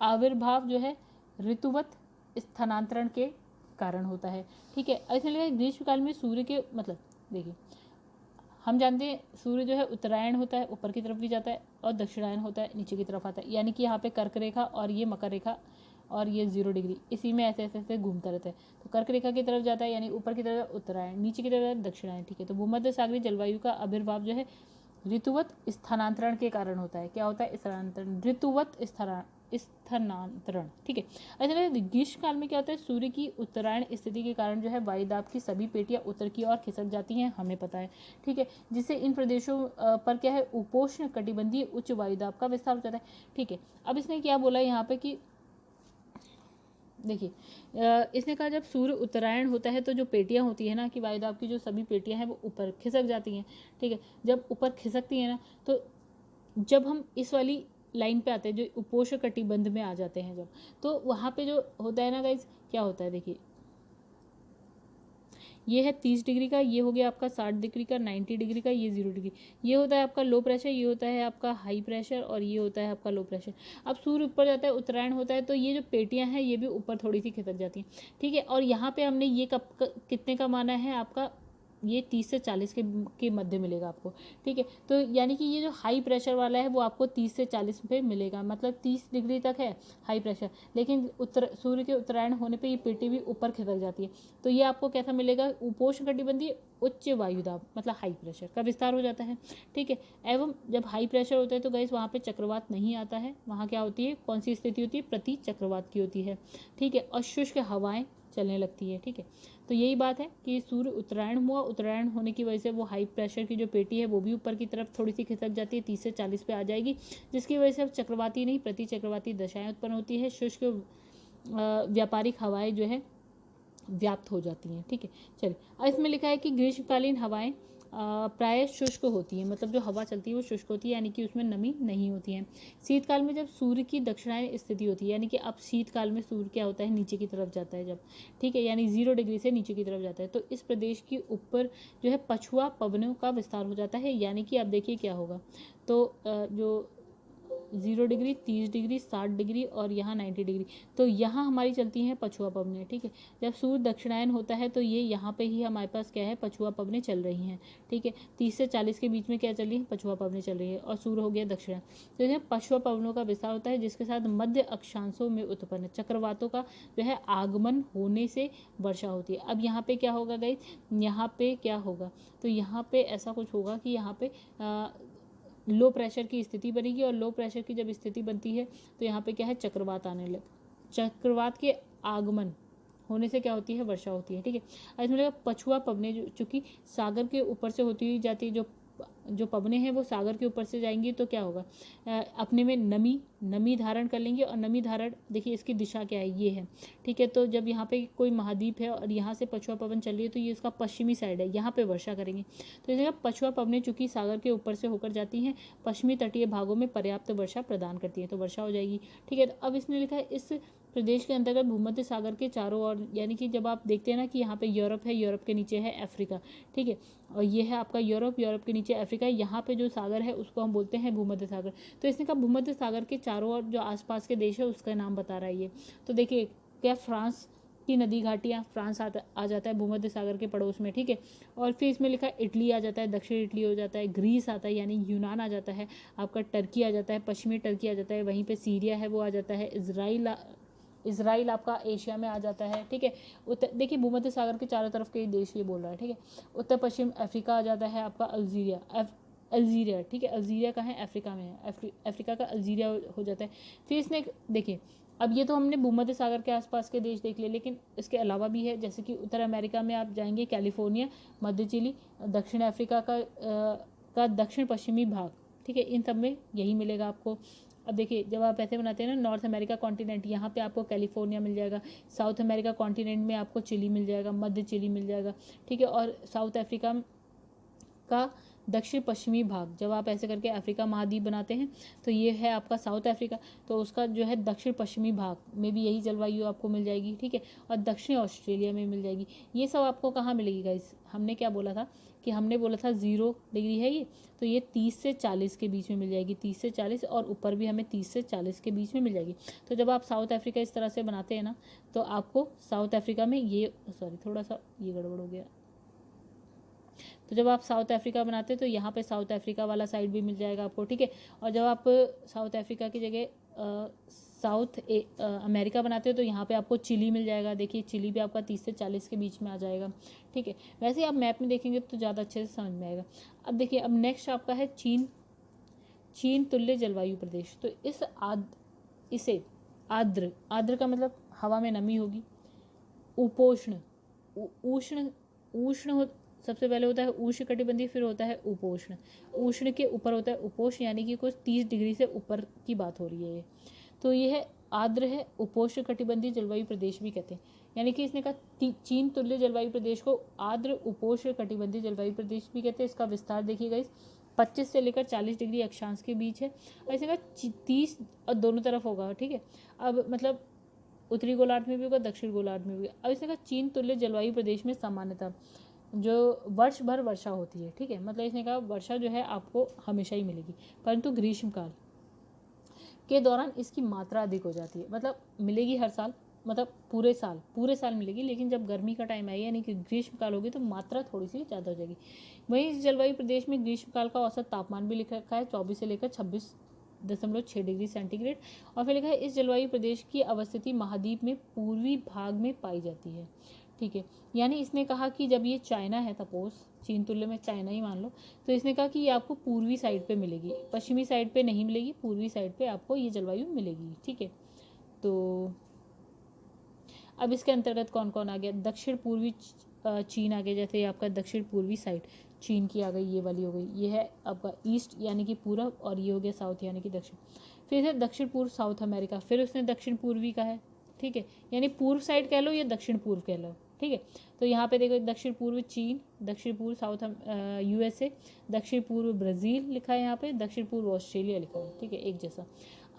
आविर्भाव जो है ऋतुवत स्थानांतरण के कारण होता है। ठीक है, इसलिए ग्रीष्मकाल में सूर्य के, मतलब देखिए हम जानते हैं सूर्य जो है उत्तरायण होता है, ऊपर की तरफ भी जाता है, और दक्षिणायन होता है, नीचे की तरफ आता है। यानी कि यहाँ पे कर्क रेखा और ये मकर रेखा और ये 0 डिग्री, इसी में ऐसे ऐसे ऐसे घूमता रहता है। तो कर्क रेखा की तरफ जाता है, यानी ऊपर की तरफ उत्तरायण, नीचे की तरफ दक्षिणायन। ठीक है, तो भूमध्य सागरीय जलवायु का आविर्भाव जो है ऋतुवत स्थानांतरण के कारण होता है। क्या होता है, स्थानांतरण, ऋतुवत स्थानांतरण। ठीक है, ऐसे ग्रीष्मकाल में क्या होता है, सूर्य की उत्तरायण स्थिति के कारण जो है वायुदाब की सभी पेटियां उत्तर की ओर खिसक जाती हैं, हमें पता है। ठीक है, जिससे इन प्रदेशों पर क्या है, उपोष्ण कटिबंधीय उच्च वायुदाब का विस्तार हो जाता है। ठीक है, अब इसने क्या बोला यहाँ पे कि देखिए इसने कहा जब सूर्य उत्तरायण होता है तो जो पेटियां होती है ना, कि वायुदाब की जो सभी पेटियां हैं वो ऊपर खिसक जाती हैं। ठीक है, जब ऊपर खिसकती हैं ना, तो जब हम इस वाली लाइन पे आते हैं, जो उपोष्ण कटिबंध में आ जाते हैं जब, तो वहाँ पे जो होता है ना गाइज, क्या होता है, देखिए ये है 30 डिग्री का, ये हो गया आपका 60 डिग्री का, 90 डिग्री का, ये 0 डिग्री, ये होता है आपका लो प्रेशर, ये होता है आपका हाई प्रेशर, और ये होता है आपका लो प्रेशर। अब सूर्य ऊपर जाता है, उत्तरायण होता है, तो ये जो पेटियां हैं ये भी ऊपर थोड़ी सी खिसक जाती हैं। ठीक है, और यहाँ पे हमने ये कब कितने का माना है, आपका ये 30 से 40 के मध्य मिलेगा आपको, ठीक है। तो यानी कि ये जो हाई प्रेशर वाला है वो आपको 30 से 40 पे मिलेगा, मतलब 30 डिग्री तक है हाई प्रेशर, लेकिन सूर्य के उत्तरायण होने पे ये पेटी भी ऊपर खिसक जाती है। तो ये आपको कैसा मिलेगा, उपोष्ण कटिबंधीय उच्च वायुदाब, मतलब हाई प्रेशर का विस्तार हो जाता है, ठीक है। एवं जब हाई प्रेशर होता है तो गाइस वहाँ पे चक्रवात नहीं आता है, वहाँ क्या होती है, कौन सी स्थिति होती है, प्रति चक्रवात की होती है, ठीक है। और शुष्क हवाएं चलने लगती है, ठीक है। तो यही बात है कि सूर्य उत्तरायण हुआ, उत्तरायण होने की वजह से वो हाई प्रेशर की जो पेटी है वो भी ऊपर की तरफ थोड़ी सी खिसक जाती है, 30 से 40 पे आ जाएगी, जिसकी वजह से अब चक्रवाती नहीं प्रति चक्रवाती दशाएं उत्पन्न होती है, शुष्क व्यापारिक हवाएं जो है व्याप्त हो जाती हैं, ठीक है। चलिए, इसमें लिखा है कि ग्रीष्मकालीन हवाएं प्राय शुष्क होती हैं, मतलब जो हवा चलती है वो शुष्क होती है, यानी कि उसमें नमी नहीं होती है। शीतकाल में जब सूर्य की दक्षिणायन स्थिति होती है, यानी कि अब शीतकाल में सूर्य क्या होता है, नीचे की तरफ जाता है जब, ठीक है, यानी 0 डिग्री से नीचे की तरफ जाता है, तो इस प्रदेश के ऊपर जो है पछुआ पवनों का विस्तार हो जाता है, यानी कि अब देखिए क्या होगा, तो जो 0 डिग्री, 30 डिग्री, 60 डिग्री और यहाँ 90 डिग्री, तो यहाँ हमारी चलती हैं पछुआ पवनें, ठीक है। जब सूर्य दक्षिणायन होता है तो ये यहाँ पे ही हमारे पास क्या है, पछुआ पवनें चल रही हैं, ठीक है। 30 से 40 के बीच में क्या चल रही है, पछुआ पवनें चल रही है, और सूर्य हो गया दक्षिणायन, तो इसमें पछुआ पवनों का विस्तार होता है, जिसके साथ मध्य अक्षांशों में उत्पन्न चक्रवातों का जो है आगमन होने से वर्षा होती है। अब यहाँ पे क्या होगा गाइस, यहाँ पे क्या होगा, तो यहाँ पे ऐसा कुछ होगा कि यहाँ पे लो प्रेशर की स्थिति बनेगी, और लो प्रेशर की जब स्थिति बनती है तो यहाँ पे क्या है, चक्रवात आने लग, चक्रवात के आगमन होने से क्या होती है, वर्षा होती है, ठीक है। और इसमें लगा पछुआ पवनें चूंकि सागर के ऊपर से होती हुई जाती है, जो पवनें हैं वो सागर के ऊपर से जाएंगी, तो क्या होगा, अपने में नमी धारण कर लेंगे, और नमी धारण देखिए इसकी दिशा क्या है, ये है, ठीक है। तो जब यहाँ पे कोई महाद्वीप है और यहाँ से पछुआ पवन चल रही है, तो ये इसका पश्चिमी साइड है, यहाँ पे वर्षा करेंगे, तो इसे पछुआ पवनें चूंकि सागर के ऊपर से होकर जाती हैं, पश्चिमी तटीय भागों में पर्याप्त वर्षा प्रदान करती है, तो वर्षा हो जाएगी, ठीक है। तो अब इसने लिखा है इस प्रदेश के अंतर्गत भूमध्य सागर के चारों ओर, यानी कि जब आप देखते हैं ना कि यहाँ पे यूरोप है, यूरोप के नीचे है अफ्रीका, ठीक है, और ये है आपका यूरोप, यूरोप के नीचे अफ्रीका, यहाँ पे जो सागर है उसको हम बोलते हैं भूमध्य सागर। तो इसने कहा भूमध्य सागर के चारों ओर जो आसपास के देश है उसका नाम बता रहा है ये। तो देखिए क्या, फ्रांस की नदी घाटियाँ, फ्रांस आ जाता है भूमध्य सागर के पड़ोस में, ठीक है। और फिर इसमें लिखा है इटली आ जाता है, दक्षिण इटली हो जाता है, ग्रीस आता है यानी यूनान आ जाता है, आपका टर्की आ जाता है, पश्चिमी टर्की आ जाता है, वहीं पे सीरिया है वो आ जाता है, इजराइल आपका एशिया में आ जाता है, ठीक है। उत्तर देखिए भूमध्य सागर के चारों तरफ के देश ये बोल रहा है, ठीक है। उत्तर पश्चिम अफ्रीका आ जाता है आपका अल्जीरिया, ठीक है, अल्जीरिया कहाँ है, अफ्रीका में है, अफ्रीका का अल्जीरिया हो जाता है। फिर इसने देखिए, अब ये तो हमने भूमध्य सागर के आसपास के देश देख लिए, लेकिन इसके अलावा भी है, जैसे कि उत्तर अमेरिका में आप जाएंगे कैलिफोर्निया, मध्य चिली, दक्षिण अफ्रीका का दक्षिण पश्चिमी भाग, ठीक है, इन सब में यही मिलेगा आपको। अब देखिए जब आप ऐसे बनाते हैं ना, नॉर्थ अमेरिका कॉन्टिनेंट, यहाँ पे आपको कैलिफोर्निया मिल जाएगा, साउथ अमेरिका कॉन्टिनेंट में आपको चिली मिल जाएगा, मध्य चिली मिल जाएगा, ठीक है, और साउथ अफ्रीका का दक्षिण पश्चिमी भाग, जब आप ऐसे करके अफ्रीका महाद्वीप बनाते हैं तो ये है आपका साउथ अफ्रीका, तो उसका जो है दक्षिण पश्चिमी भाग में भी यही जलवायु आपको मिल जाएगी, ठीक है, और दक्षिण ऑस्ट्रेलिया में मिल जाएगी। ये सब आपको कहाँ मिलेगी गाइस, हमने क्या बोला था कि हमने बोला था 0 डिग्री है ये, तो ये 30 से 40 के बीच में मिल जाएगी, 30 से 40, और ऊपर भी हमें 30 से 40 के बीच में मिल जाएगी। तो जब आप साउथ अफ्रीका इस तरह से बनाते हैं ना, तो आपको साउथ अफ्रीका में ये, सॉरी थोड़ा सा ये गड़बड़ हो गया, तो जब आप साउथ अफ्रीका बनाते हैं तो यहाँ पे साउथ अफ्रीका वाला साइड भी मिल जाएगा आपको, ठीक है। और जब आप साउथ अफ्रीका की जगह साउथ अमेरिका बनाते हो तो यहाँ पे आपको चिली मिल जाएगा, देखिए चिली भी आपका 30 से 40 के बीच में आ जाएगा, ठीक है। वैसे ही आप मैप में देखेंगे तो ज़्यादा अच्छे से समझ में आएगा। अब देखिए, अब नेक्स्ट आपका है चीन तुल्य जलवायु प्रदेश। तो इसे आर्द्र का मतलब हवा में नमी होगी, उपोष्ण उष्ण सबसे पहले होता है उष्ण कटिबंधीय, फिर होता है उपोष्ण, उष्ण के ऊपर होता है उपोष्ण, यानी कि कुछ 30 डिग्री से ऊपर की बात हो रही है ये। तो ये है आर्द्र है, उपोष्ण कटिबंधीय जलवायु प्रदेश भी कहते हैं, यानी कि इसने कहा चीन तुल्य जलवायु प्रदेश को आर्द्र उपोष्ण कटिबंधीय जलवायु प्रदेश भी कहते हैं। इसका विस्तार देखिएगा, इस 25 से लेकर 40 डिग्री अक्षांश के बीच है, और इसने कहा 30 और दोनों तरफ होगा, ठीक है। अब मतलब उत्तरी गोलार्ध में भी होगा, दक्षिण गोलार्ध में भी। अब इसने कहा चीन तुल्य जलवायु प्रदेश में सामान्यतः जो वर्ष भर वर्षा होती है, ठीक है, मतलब इसने कहा वर्षा जो है आपको हमेशा ही मिलेगी, परंतु ग्रीष्मकाल के दौरान इसकी मात्रा अधिक हो जाती है, मतलब मिलेगी हर साल मतलब पूरे साल मिलेगी, लेकिन जब गर्मी का टाइम आएगा यानी कि ग्रीष्मकाल होगी तो मात्रा थोड़ी सी ज़्यादा हो जाएगी। वहीं इस जलवायु प्रदेश में ग्रीष्मकाल का औसत तापमान भी लिख रखा है 24 से लेकर 26.6 डिग्री सेंटीग्रेड। और फिर लिखा है इस जलवायु प्रदेश की अवस्थिति महाद्वीप में पूर्वी भाग में पाई जाती है। ठीक है, यानी इसने कहा कि जब ये चाइना है, सपोज चीन तुल्य में चाइना ही मान लो, तो इसने कहा कि ये आपको पूर्वी साइड पे मिलेगी, पश्चिमी साइड पे नहीं मिलेगी, पूर्वी साइड पे आपको ये जलवायु मिलेगी। ठीक है, तो अब इसके अंतर्गत कौन कौन आ गया, दक्षिण पूर्वी चीन आ गया, जैसे आपका दक्षिण पूर्वी साइड चीन की आ गई, ये वाली हो गई, ये है आपका ईस्ट यानी कि पूरब, और ये हो गया साउथ यानी कि दक्षिण। फिर है दक्षिण पूर्व साउथ अमेरिका, फिर उसने दक्षिण पूर्वी का है। ठीक है, यानी पूर्व साइड कह लो या दक्षिण पूर्व कह लो। ठीक है, तो यहाँ पे देखो दक्षिण पूर्व चीन, दक्षिण पूर्व साउथ यूएसए, दक्षिण पूर्व ब्राज़ील लिखा है यहाँ पे, दक्षिण पूर्व ऑस्ट्रेलिया लिखा है। ठीक है, एक जैसा।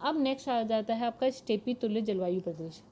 अब नेक्स्ट आ जाता है आपका स्टेपी तुल्य जलवायु प्रदेश।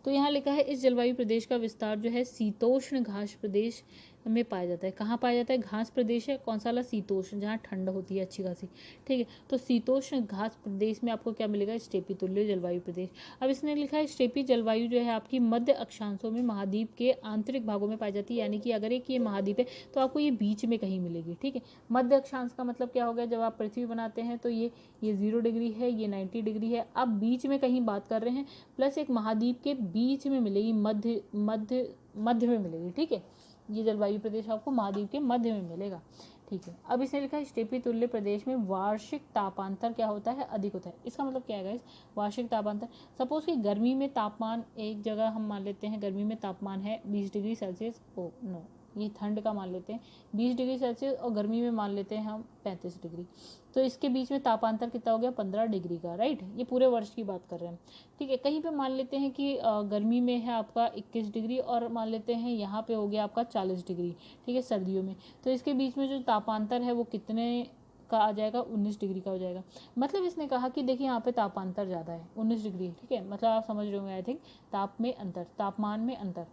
तो यहाँ लिखा है इस जलवायु प्रदेश का विस्तार जो है शीतोष्ण घास प्रदेश में पाया जाता है। कहाँ पाया जाता है, घास प्रदेश है, कौन सा वाला, शीतोष्ण, जहाँ ठंड होती है अच्छी खासी। ठीक है, तो शीतोष्ण घास प्रदेश में आपको क्या मिलेगा, स्टेपी तुल्य जलवायु प्रदेश। अब इसने लिखा है स्टेपी जलवायु जो है आपकी मध्य अक्षांशों में महाद्वीप के आंतरिक भागों में पाई जाती है, यानी कि अगर एक ये महाद्वीप है तो आपको ये बीच में कहीं मिलेगी। ठीक है, मध्य अक्षांश का मतलब क्या हो गया, जब आप पृथ्वी बनाते हैं तो ये 0 डिग्री है, ये 90 डिग्री है, अब बीच में कहीं बात कर रहे हैं, प्लस एक महाद्वीप के बीच में मिलेगी, मध्य में मिलेगी। ठीक है, ये जलवायु प्रदेश आपको महाद्वीप के मध्य में मिलेगा। ठीक है, अब इसने लिखा है स्टेपी तुल्य प्रदेश में वार्षिक तापांतर क्या होता है, अधिक होता है। इसका मतलब क्या है गाइस, वार्षिक तापांतर, सपोज कि गर्मी में तापमान एक जगह हम मान लेते हैं, गर्मी में तापमान है 20 डिग्री सेल्सियस, ओ नो ये ठंड का मान लेते हैं 20 डिग्री सेल्सियस, और गर्मी में मान लेते हैं हम 35 डिग्री, तो इसके बीच में तापांतर कितना हो गया, 15 डिग्री का, राइट। ये पूरे वर्ष की बात कर रहे हैं। ठीक है, कहीं पे मान लेते हैं कि गर्मी में है आपका 21 डिग्री, और मान लेते हैं यहाँ पे हो गया आपका 40 डिग्री। ठीक है, सर्दियों में, तो इसके बीच में जो तापांतर है वो कितने का आ जाएगा, 19 डिग्री का हो जाएगा। मतलब इसने कहा कि देखिए यहाँ पे तापांतर ज़्यादा है, 19 डिग्री। ठीक है, मतलब आप समझ रहे होंगे आई थिंक, तापमान में अंतर।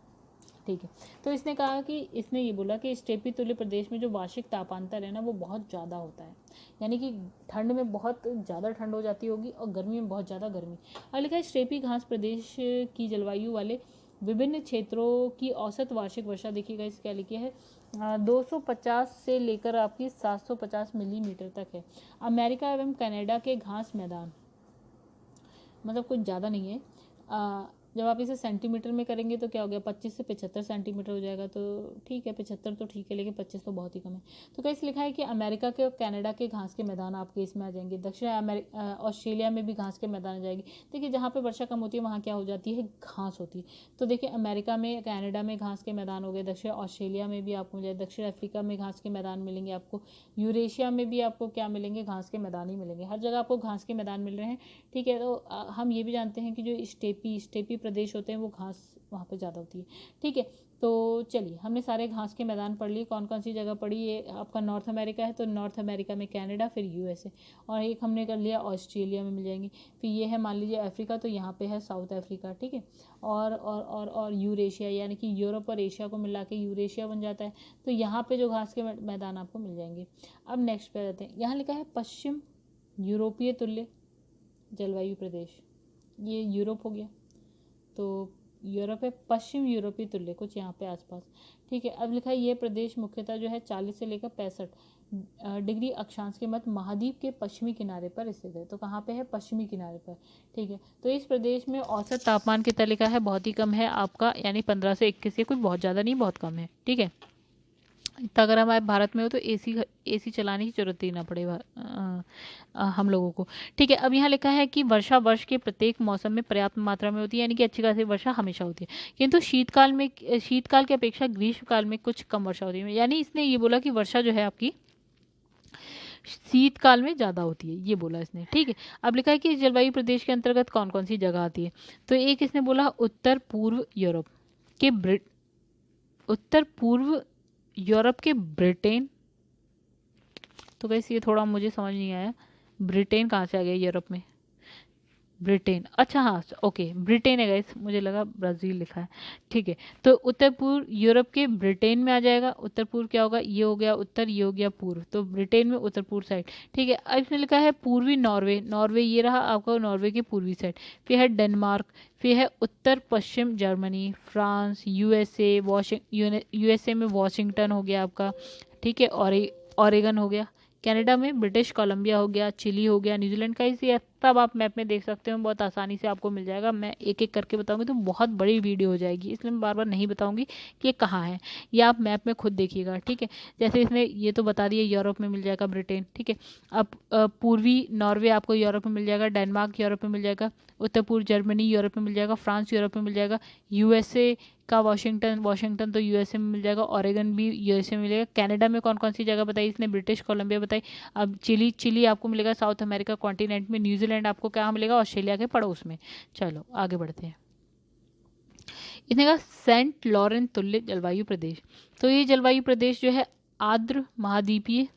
ठीक है, तो इसने कहा कि इसने ये बोला कि स्टेपी तुल्य प्रदेश में जो वार्षिक तापांतर है ना वो बहुत ज़्यादा होता है, यानी कि ठंड में बहुत ज़्यादा ठंड हो जाती होगी और गर्मी में बहुत ज़्यादा गर्मी। और लिखा है स्टेपी घास प्रदेश की जलवायु वाले विभिन्न क्षेत्रों की औसत वार्षिक वर्षा, देखिएगा इस क्या लिखी है, 250 से लेकर आपकी 750 मिलीमीटर तक है। अमेरिका एवं कनाडा के घास मैदान, मतलब कुछ ज़्यादा नहीं है, जब आप इसे सेंटीमीटर में करेंगे तो क्या हो गया, 25 से 75 सेंटीमीटर हो जाएगा, तो ठीक है 75 तो ठीक है, लेकिन 25 तो बहुत ही कम है। तो कैसे लिखा है कि अमेरिका के और कनाडा के घास के मैदान आपके इसमें आ जाएंगे, दक्षिण ऑस्ट्रेलिया में भी घास के मैदान आ जाएगी। देखिए जहाँ पे वर्षा कम होती है वहाँ क्या हो जाती है, घास होती है। तो देखिए अमेरिका में, कनाडा में घास के मैदान हो गए, दक्षिण ऑस्ट्रेलिया में भी आपको मिल जाए, दक्षिण अफ्रीका में घास के मैदान मिलेंगे आपको, यूरेशिया में भी आपको क्या मिलेंगे, घास के मैदान ही मिलेंगे, हर जगह आपको घास के मैदान मिल रहे हैं। ठीक है, तो हम ये भी जानते हैं कि जो स्टेपी प्रदेश होते हैं वो घास वहाँ पे ज़्यादा होती है। ठीक है, तो चलिए हमने सारे घास के मैदान पढ़ लिए, कौन कौन सी जगह पढ़ी, ये आपका नॉर्थ अमेरिका है तो नॉर्थ अमेरिका में कनाडा, फिर यूएसए, और एक हमने कर लिया ऑस्ट्रेलिया में मिल जाएंगी, फिर ये है मान लीजिए अफ्रीका, तो यहाँ पे है साउथ अफ्रीका। ठीक है, और यूरेशिया यानी कि यूरोप और एशिया को मिला के यूरेशिया बन जाता है, तो यहाँ पे जो घास के मैदान आपको मिल जाएंगे। अब नेक्स्ट पे आते हैं, यहाँ लिखा है पश्चिम यूरोपीय तुल्य जलवायु प्रदेश, ये यूरोप हो गया, तो यूरोप है, पश्चिम यूरोपीय तुल्य कुछ यहाँ पे आसपास। ठीक है, अब लिखा है ये प्रदेश मुख्यतः जो है 40 से लेकर 65 डिग्री अक्षांश के मध्य महाद्वीप के पश्चिमी किनारे पर स्थित है। तो कहाँ पे है, पश्चिमी किनारे पर। ठीक है, तो इस प्रदेश में औसत तापमान कितना लिखा है, बहुत ही कम है आपका, यानी 15 से 21, ये कुछ बहुत ज़्यादा नहीं, बहुत कम है। ठीक है, तो अगर हमारे भारत में हो तो एसी चलाने की जरूरत ही ना पड़े हम लोगों को। ठीक है, अब यहाँ लिखा है कि वर्षा वर्ष के प्रत्येक मौसम में पर्याप्त मात्रा में होती है, यानी कि अच्छी खासी वर्षा हमेशा होती है, किंतु शीतकाल की अपेक्षा ग्रीष्मकाल में कुछ कम वर्षा होती है। यानी इसने ये बोला कि वर्षा जो है आपकी शीतकाल में ज़्यादा होती है, ये बोला इसने। ठीक है, अब लिखा है कि जलवायु प्रदेश के अंतर्गत कौन कौन सी जगह आती है, तो एक इसने बोला उत्तर पूर्व यूरोप के ब्रिटेन, तो वैसे ये थोड़ा मुझे समझ नहीं आया, ब्रिटेन कहाँ से आ गया यूरोप में, ब्रिटेन, अच्छा हाँ ओके ब्रिटेन है गाइस, मुझे लगा ब्राज़ील लिखा है। ठीक है, तो उत्तर पूर्व यूरोप के ब्रिटेन में आ जाएगा। उत्तर पूर्व क्या होगा, ये हो गया उत्तर, ये हो गया पूर्व, तो ब्रिटेन में उत्तर पूर्व साइड। ठीक है, अब इसमें लिखा है पूर्वी नॉर्वे, नॉर्वे ये रहा आपका नॉर्वे की पूर्वी साइड। फिर है डेनमार्क, फिर है उत्तर पश्चिम जर्मनी, फ्रांस, यूएसए, यूएसए में वॉशिंगटन हो गया आपका। ठीक है, ऑरेगन हो गया। कनाडा में ब्रिटिश कोलंबिया हो गया, चिली हो गया, न्यूजीलैंड का इसी सब आप मैप में देख सकते हो, बहुत आसानी से आपको मिल जाएगा। मैं एक एक करके बताऊंगी तो बहुत बड़ी वीडियो हो जाएगी, इसलिए मैं बार बार नहीं बताऊंगी कि ये कहाँ है, ये आप मैप में खुद देखिएगा। ठीक है, जैसे इसने ये तो बता दिया यूरोप में मिल जाएगा ब्रिटेन। ठीक है, अब पूर्वी नॉर्वे आपको यूरोप में मिल जाएगा, डेनमार्क यूरोप में मिल जाएगा, उत्तर पूर्व जर्मनी यूरोप में मिल जाएगा, फ्रांस यूरोप में मिल जाएगा, यूएसए का वॉशिंगटन, वॉशिंगटन तो यूएसए में मिल जाएगा, ऑरेगन भी यूएसए में मिलेगा। कनाडा में कौन कौन सी जगह बताई इसने, ब्रिटिश कोलंबिया बताई। अब चिली, चिली आपको मिलेगा साउथ अमेरिका कॉन्टिनेंट में, न्यूजीलैंड आपको क्या मिलेगा, ऑस्ट्रेलिया के पड़ोस में। चलो आगे बढ़ते हैं। इसने कहा सेंट लॉरेंस तुल्य जलवायु प्रदेश, तो ये जलवायु प्रदेश जो है आर्द्र महाद्वीपीय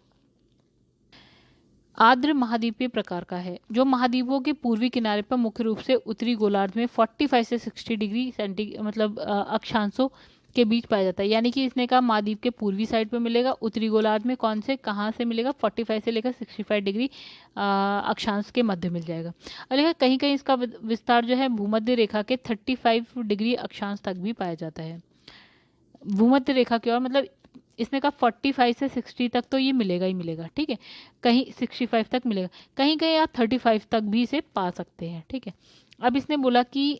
प्रकार का है, जो महाद्वीपों के पूर्वी किनारे पर मुख्य रूप से उत्तरी गोलार्ध में 45 से 60 डिग्री मतलब अक्षांशों के बीच पाया जाता है। यानी कि इसने कहा महाद्वीप के पूर्वी साइड पे मिलेगा, उत्तरी गोलार्ध में कौन से कहाँ से मिलेगा, 45 से लेकर 65 डिग्री अक्षांश के मध्य मिल जाएगा। और लेकिन कहीं कहीं इसका विस्तार जो है भूमध्य रेखा के 35 डिग्री अक्षांश तक भी पाया जाता है। भूमध्य रेखा की ओर मतलब इसने कहा 45 से 60 तक तो ये मिलेगा ही मिलेगा। ठीक है, कहीं 65 तक मिलेगा, कहीं कहीं आप 35 तक भी इसे पा सकते हैं। ठीक है, अब इसने बोला कि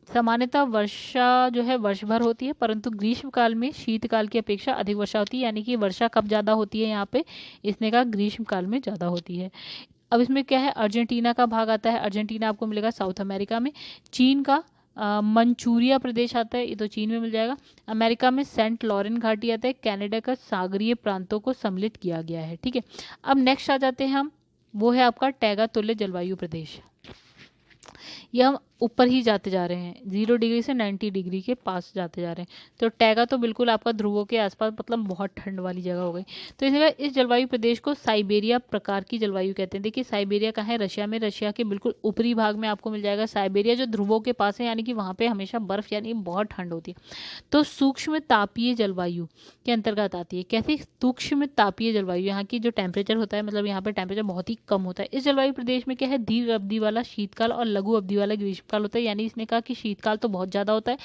सामान्यतः वर्षा जो है वर्ष भर होती है, परंतु ग्रीष्मकाल में शीतकाल की अपेक्षा अधिक वर्षा होती है। यानी कि वर्षा कब ज़्यादा होती है यहाँ पे, इसने कहा ग्रीष्मकाल में ज़्यादा होती है। अब इसमें क्या है, अर्जेंटीना का भाग आता है, अर्जेंटीना आपको मिलेगा साउथ अमेरिका में। चीन का मंचूरिया प्रदेश आता है, ये तो चीन में मिल जाएगा। अमेरिका में सेंट लॉरेंस घाटी आता है। कनाडा का सागरीय प्रांतों को सम्मिलित किया गया है। ठीक है, अब नेक्स्ट आ जाते हैं हम, वो है आपका टैगा तुल्य जलवायु प्रदेश। ये हम ऊपर ही जाते जा रहे हैं, 0 डिग्री से 90 डिग्री के पास जाते जा रहे हैं। तो टैगा तो बिल्कुल आपका ध्रुवों के आसपास, मतलब बहुत ठंड वाली जगह हो गई। तो इस जलवायु प्रदेश को साइबेरिया प्रकार की जलवायु कहते हैं। देखिए साइबेरिया कहाँ है, रशिया में, रशिया के बिल्कुल ऊपरी भाग में आपको मिल जाएगा साइबेरिया, जो ध्रुवों के पास है, यानी कि वहाँ पे हमेशा बर्फ यानी बहुत ठंड होती है। तो सूक्ष्म तापीय जलवायु के अंतर्गत आती है। कैसे, सूक्ष्म तापीय जलवायु, यहाँ की जो टेम्परेचर होता है, मतलब यहाँ पे टेम्परेचर बहुत ही कम होता है। इस जलवायु प्रदेश में क्या है, दीर्घ अवधि वाला शीतकाल और लघु अवधि वाला ग्रीष्मकाल होता है। यानी इसने कहा कि शीतकाल तो बहुत ज़्यादा होता है,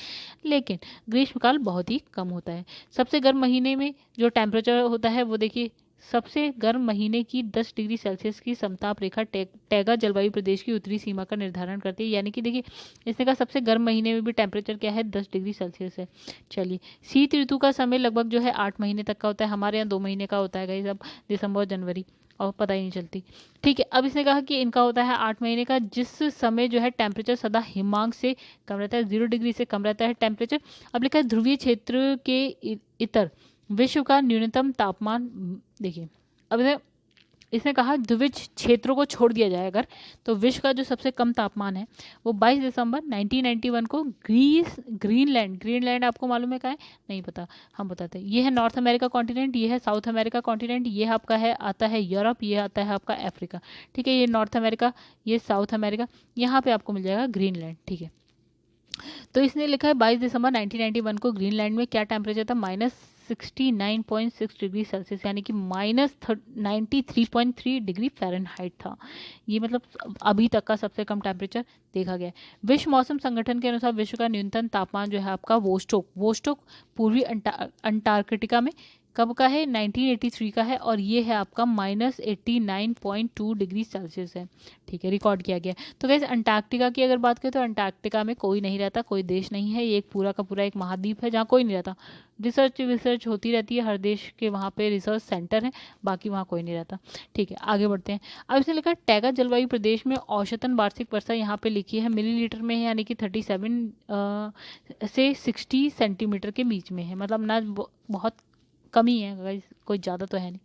लेकिन ग्रीष्मकाल बहुत ही कम होता है। सबसे गर्म महीने में जो टेम्परेचर होता है वो देखिए, सबसे गर्म महीने की 10 डिग्री सेल्सियस की समताप रेखा टैगा जलवायु प्रदेश की उत्तरी सीमा का निर्धारण करती है। यानी कि देखिए इसने कहा सबसे गर्म महीने में भी टेम्परेचर क्या है, 10 डिग्री सेल्सियस है। चलिए, शीत ऋतु का समय लगभग जो है 8 महीने तक का होता है, हमारे यहाँ 2 महीने का होता है गाइस, अब दिसंबर जनवरी और पता ही नहीं चलती। ठीक है, अब इसने कहा कि इनका होता है 8 महीने का, जिस समय जो है टेम्परेचर सदा हिमांक से कम रहता है, 0 डिग्री से कम रहता है टेम्परेचर। अब लिखा है ध्रुवीय क्षेत्र के इतर विश्व का न्यूनतम तापमान। देखिए अब इसने कहा ध्रुवीय क्षेत्रों को छोड़ दिया जाए अगर, तो विश्व का जो सबसे कम तापमान है वो 22 दिसंबर 1991 को ग्रीनलैंड आपको मालूम है कहाँ है, नहीं पता, हम बताते हैं। ये है नॉर्थ अमेरिका कॉन्टिनेंट, ये है साउथ अमेरिका कॉन्टिनेंट, ये आपका है आता है यूरोप, ये आता है आपका अफ्रीका। ठीक है, ये नॉर्थ अमेरिका, ये साउथ अमेरिका, यहाँ पे आपको मिल जाएगा ग्रीनलैंड। ठीक है, तो इसने लिखा है 22 दिसंबर 1991 को ग्रीनलैंड में क्या टेम्परेचर था, -69.6 डिग्री सेल्सियस, यानी कि -93.3 डिग्री फ़ारेनहाइट था। ये मतलब अभी तक का सबसे कम टेम्परेचर देखा गया है। विश्व मौसम संगठन के अनुसार विश्व का न्यूनतम तापमान जो है आपका वोस्टोक पूर्वी अंटार्कटिका में कब का है, 1983 का है, और ये है आपका -89.2 डिग्री सेल्सियस है। ठीक है, रिकॉर्ड किया गया। तो कैसे अंटार्कटिका की अगर बात करें तो अंटार्कटिका में कोई नहीं रहता, कोई देश नहीं है, ये एक पूरा का पूरा एक महाद्वीप है जहाँ कोई नहीं रहता। रिसर्च होती रहती है, हर देश के वहाँ पे रिसर्च सेंटर है, बाकी वहाँ कोई नहीं रहता। ठीक है, आगे बढ़ते हैं। अब इसने लिखा टैगा जलवायु प्रदेश में औसतन वार्षिक वर्षा यहाँ पे लिखी है मिलीलीटर में है, यानी कि 37 से 60 सेंटीमीटर के बीच में है, मतलब ना बहुत कमी है गाइस, कोई ज़्यादा तो है नहीं।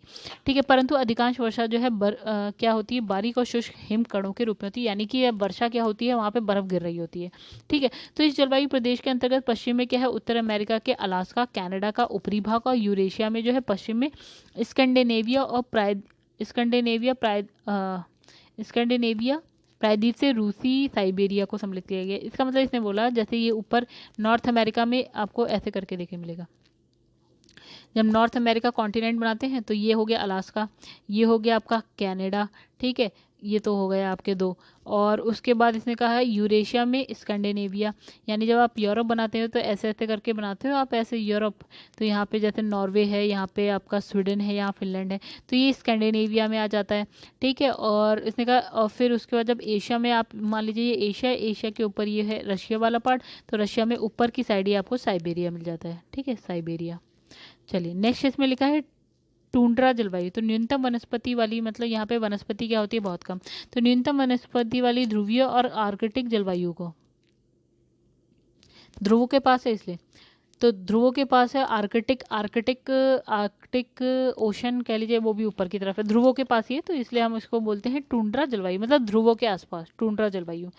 ठीक है, परंतु अधिकांश वर्षा जो है क्या होती है, बारीक और शुष्क हिमकणों के रूप में होती है। यानी कि वर्षा क्या होती है, वहाँ पे बर्फ गिर रही होती है। ठीक है, तो इस जलवायु प्रदेश के अंतर्गत पश्चिम में क्या है, उत्तर अमेरिका के अलास्का, कनाडा का ऊपरी भाग, और यूरेशिया में जो है पश्चिम में स्कैंडिनेविया प्रायद्वीप से रूसी साइबेरिया को सम्मिलित किया गया। इसका मतलब इसने बोला जैसे ये ऊपर नॉर्थ अमेरिका में आपको ऐसे करके देखे मिलेगा, जब नॉर्थ अमेरिका कॉन्टिनेंट बनाते हैं तो ये हो गया अलास्का, ये हो गया आपका कनाडा, ठीक है, ये तो हो गया आपके दो। और उसके बाद इसने कहा है यूरेशिया में स्कैंडिनेविया, यानी जब आप यूरोप बनाते हो तो ऐसे ऐसे करके बनाते हो आप ऐसे यूरोप, तो यहाँ पे जैसे नॉर्वे है, यहाँ पे आपका स्वीडन है, यहाँ फिनलैंड है, तो ये स्कैंडिनेविया में आ जाता है, ठीक है। और इसने कहा और फिर उसके बाद जब एशिया में आप मान लीजिए ये एशिया, एशिया के ऊपर ये है रशिया वाला पार्ट, तो रशिया में ऊपर की साइड ही आपको साइबेरिया मिल जाता है, ठीक है, साइबेरिया। चलिए नेक्स्ट इसमें लिखा है टुंड्रा जलवायु, तो न्यूनतम वनस्पति वाली, मतलब यहाँ पे वनस्पति क्या होती है, बहुत कम, तो न्यूनतम वनस्पति वाली ध्रुवीय और आर्कटिक जलवायु को, ध्रुवों के पास है इसलिए, तो ध्रुवों के पास है आर्कटिक, आर्कटिक ओशन कह लीजिए, वो भी ऊपर की तरफ है, ध्रुवों के पास ही है, तो इसलिए हम इसको बोलते हैं टुंड्रा जलवायु, मतलब ध्रुवों के आसपास टुंड्रा जलवायु।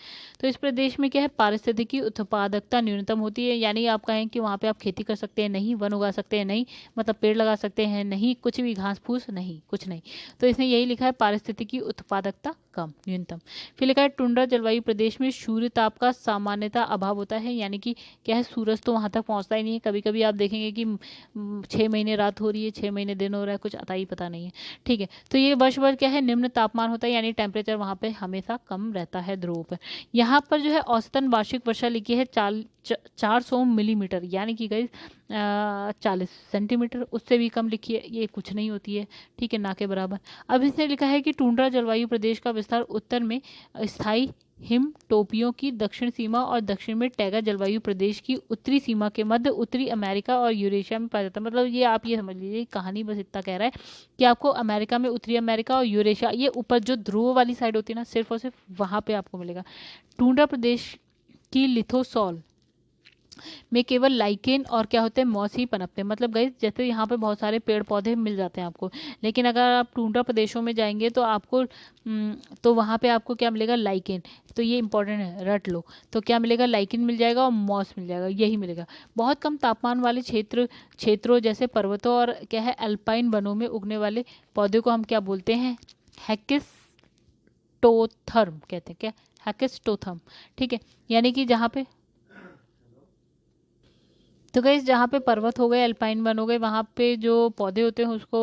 तो इस प्रदेश में क्या है, पारिस्थितिकी उत्पादकता न्यूनतम होती है, यानी आप कहें कि वहाँ पे आप खेती कर सकते हैं नहीं, वन उगा सकते हैं नहीं, मतलब पेड़ लगा सकते हैं नहीं, कुछ भी घास फूस नहीं, कुछ नहीं, तो इसने यही लिखा है पारिस्थितिकी उत्पादकता कम, न्यूनतम। फिर लिखा है टुंड्रा जलवायु प्रदेश में सूर्य ताप का सामान्यतः अभाव होता है, यानी कि क्या है, सूरज तो वहाँ तक पहुँचता ही नहीं है, कभी कभी आप देखेंगे कि 6 महीने रात हो रही है, 6 महीने दिन हो रहा है, कुछ आता ही पता नहीं है, ठीक है। तो ये वर्ष भर क्या है, निम्न तापमान होता है, यानी टेम्परेचर वहाँ पे हमेशा कम रहता है ध्रुव पर। यहाँ पर जो है औसतन वार्षिक वर्षा लिखी है 400 मिलीमीटर, यानी कि गई 40 सेंटीमीटर, उससे भी कम लिखी है, ये कुछ नहीं होती है, ठीक है, ना के बराबर। अब इसने लिखा है कि टुंड्रा जलवायु प्रदेश का विस्तार उत्तर में स्थायी हिम टोपियों की दक्षिण सीमा और दक्षिण में टैगा जलवायु प्रदेश की उत्तरी सीमा के मध्य उत्तरी अमेरिका और यूरेशिया में पाया जाता है। मतलब ये आप ये समझ लीजिए कहानी बस इतना कह रहा है कि आपको अमेरिका में उत्तरी अमेरिका और यूरेशिया, ये ऊपर जो ध्रुव वाली साइड होती है ना, सिर्फ और सिर्फ वहाँ पे आपको मिलेगा। टुंड्रा प्रदेश की लिथोसॉल में केवल लाइकेन और क्या होते हैं, मॉस ही पनपते हैं। मतलब गई जैसे यहाँ पे बहुत सारे पेड़ पौधे मिल जाते हैं आपको, लेकिन अगर आप टुंड्रा प्रदेशों में जाएंगे तो आपको तो वहाँ पे आपको क्या मिलेगा, लाइकेन, तो ये इंपॉर्टेंट है, रट लो, तो क्या मिलेगा, लाइकेन मिल जाएगा और मॉस मिल जाएगा, यही मिलेगा। बहुत कम तापमान वाले क्षेत्रों जैसे पर्वतों और क्या है अल्पाइन वनों में उगने वाले पौधे को हम क्या बोलते हैं, हेकिस्टोथर्म कहते हैं, क्या, हेकिस्टोथर्म, ठीक है, यानी कि जहाँ पे, तो गाइस जहाँ पे पर्वत हो गए, अल्पाइन वन हो गए, वहाँ पे जो पौधे होते हैं उसको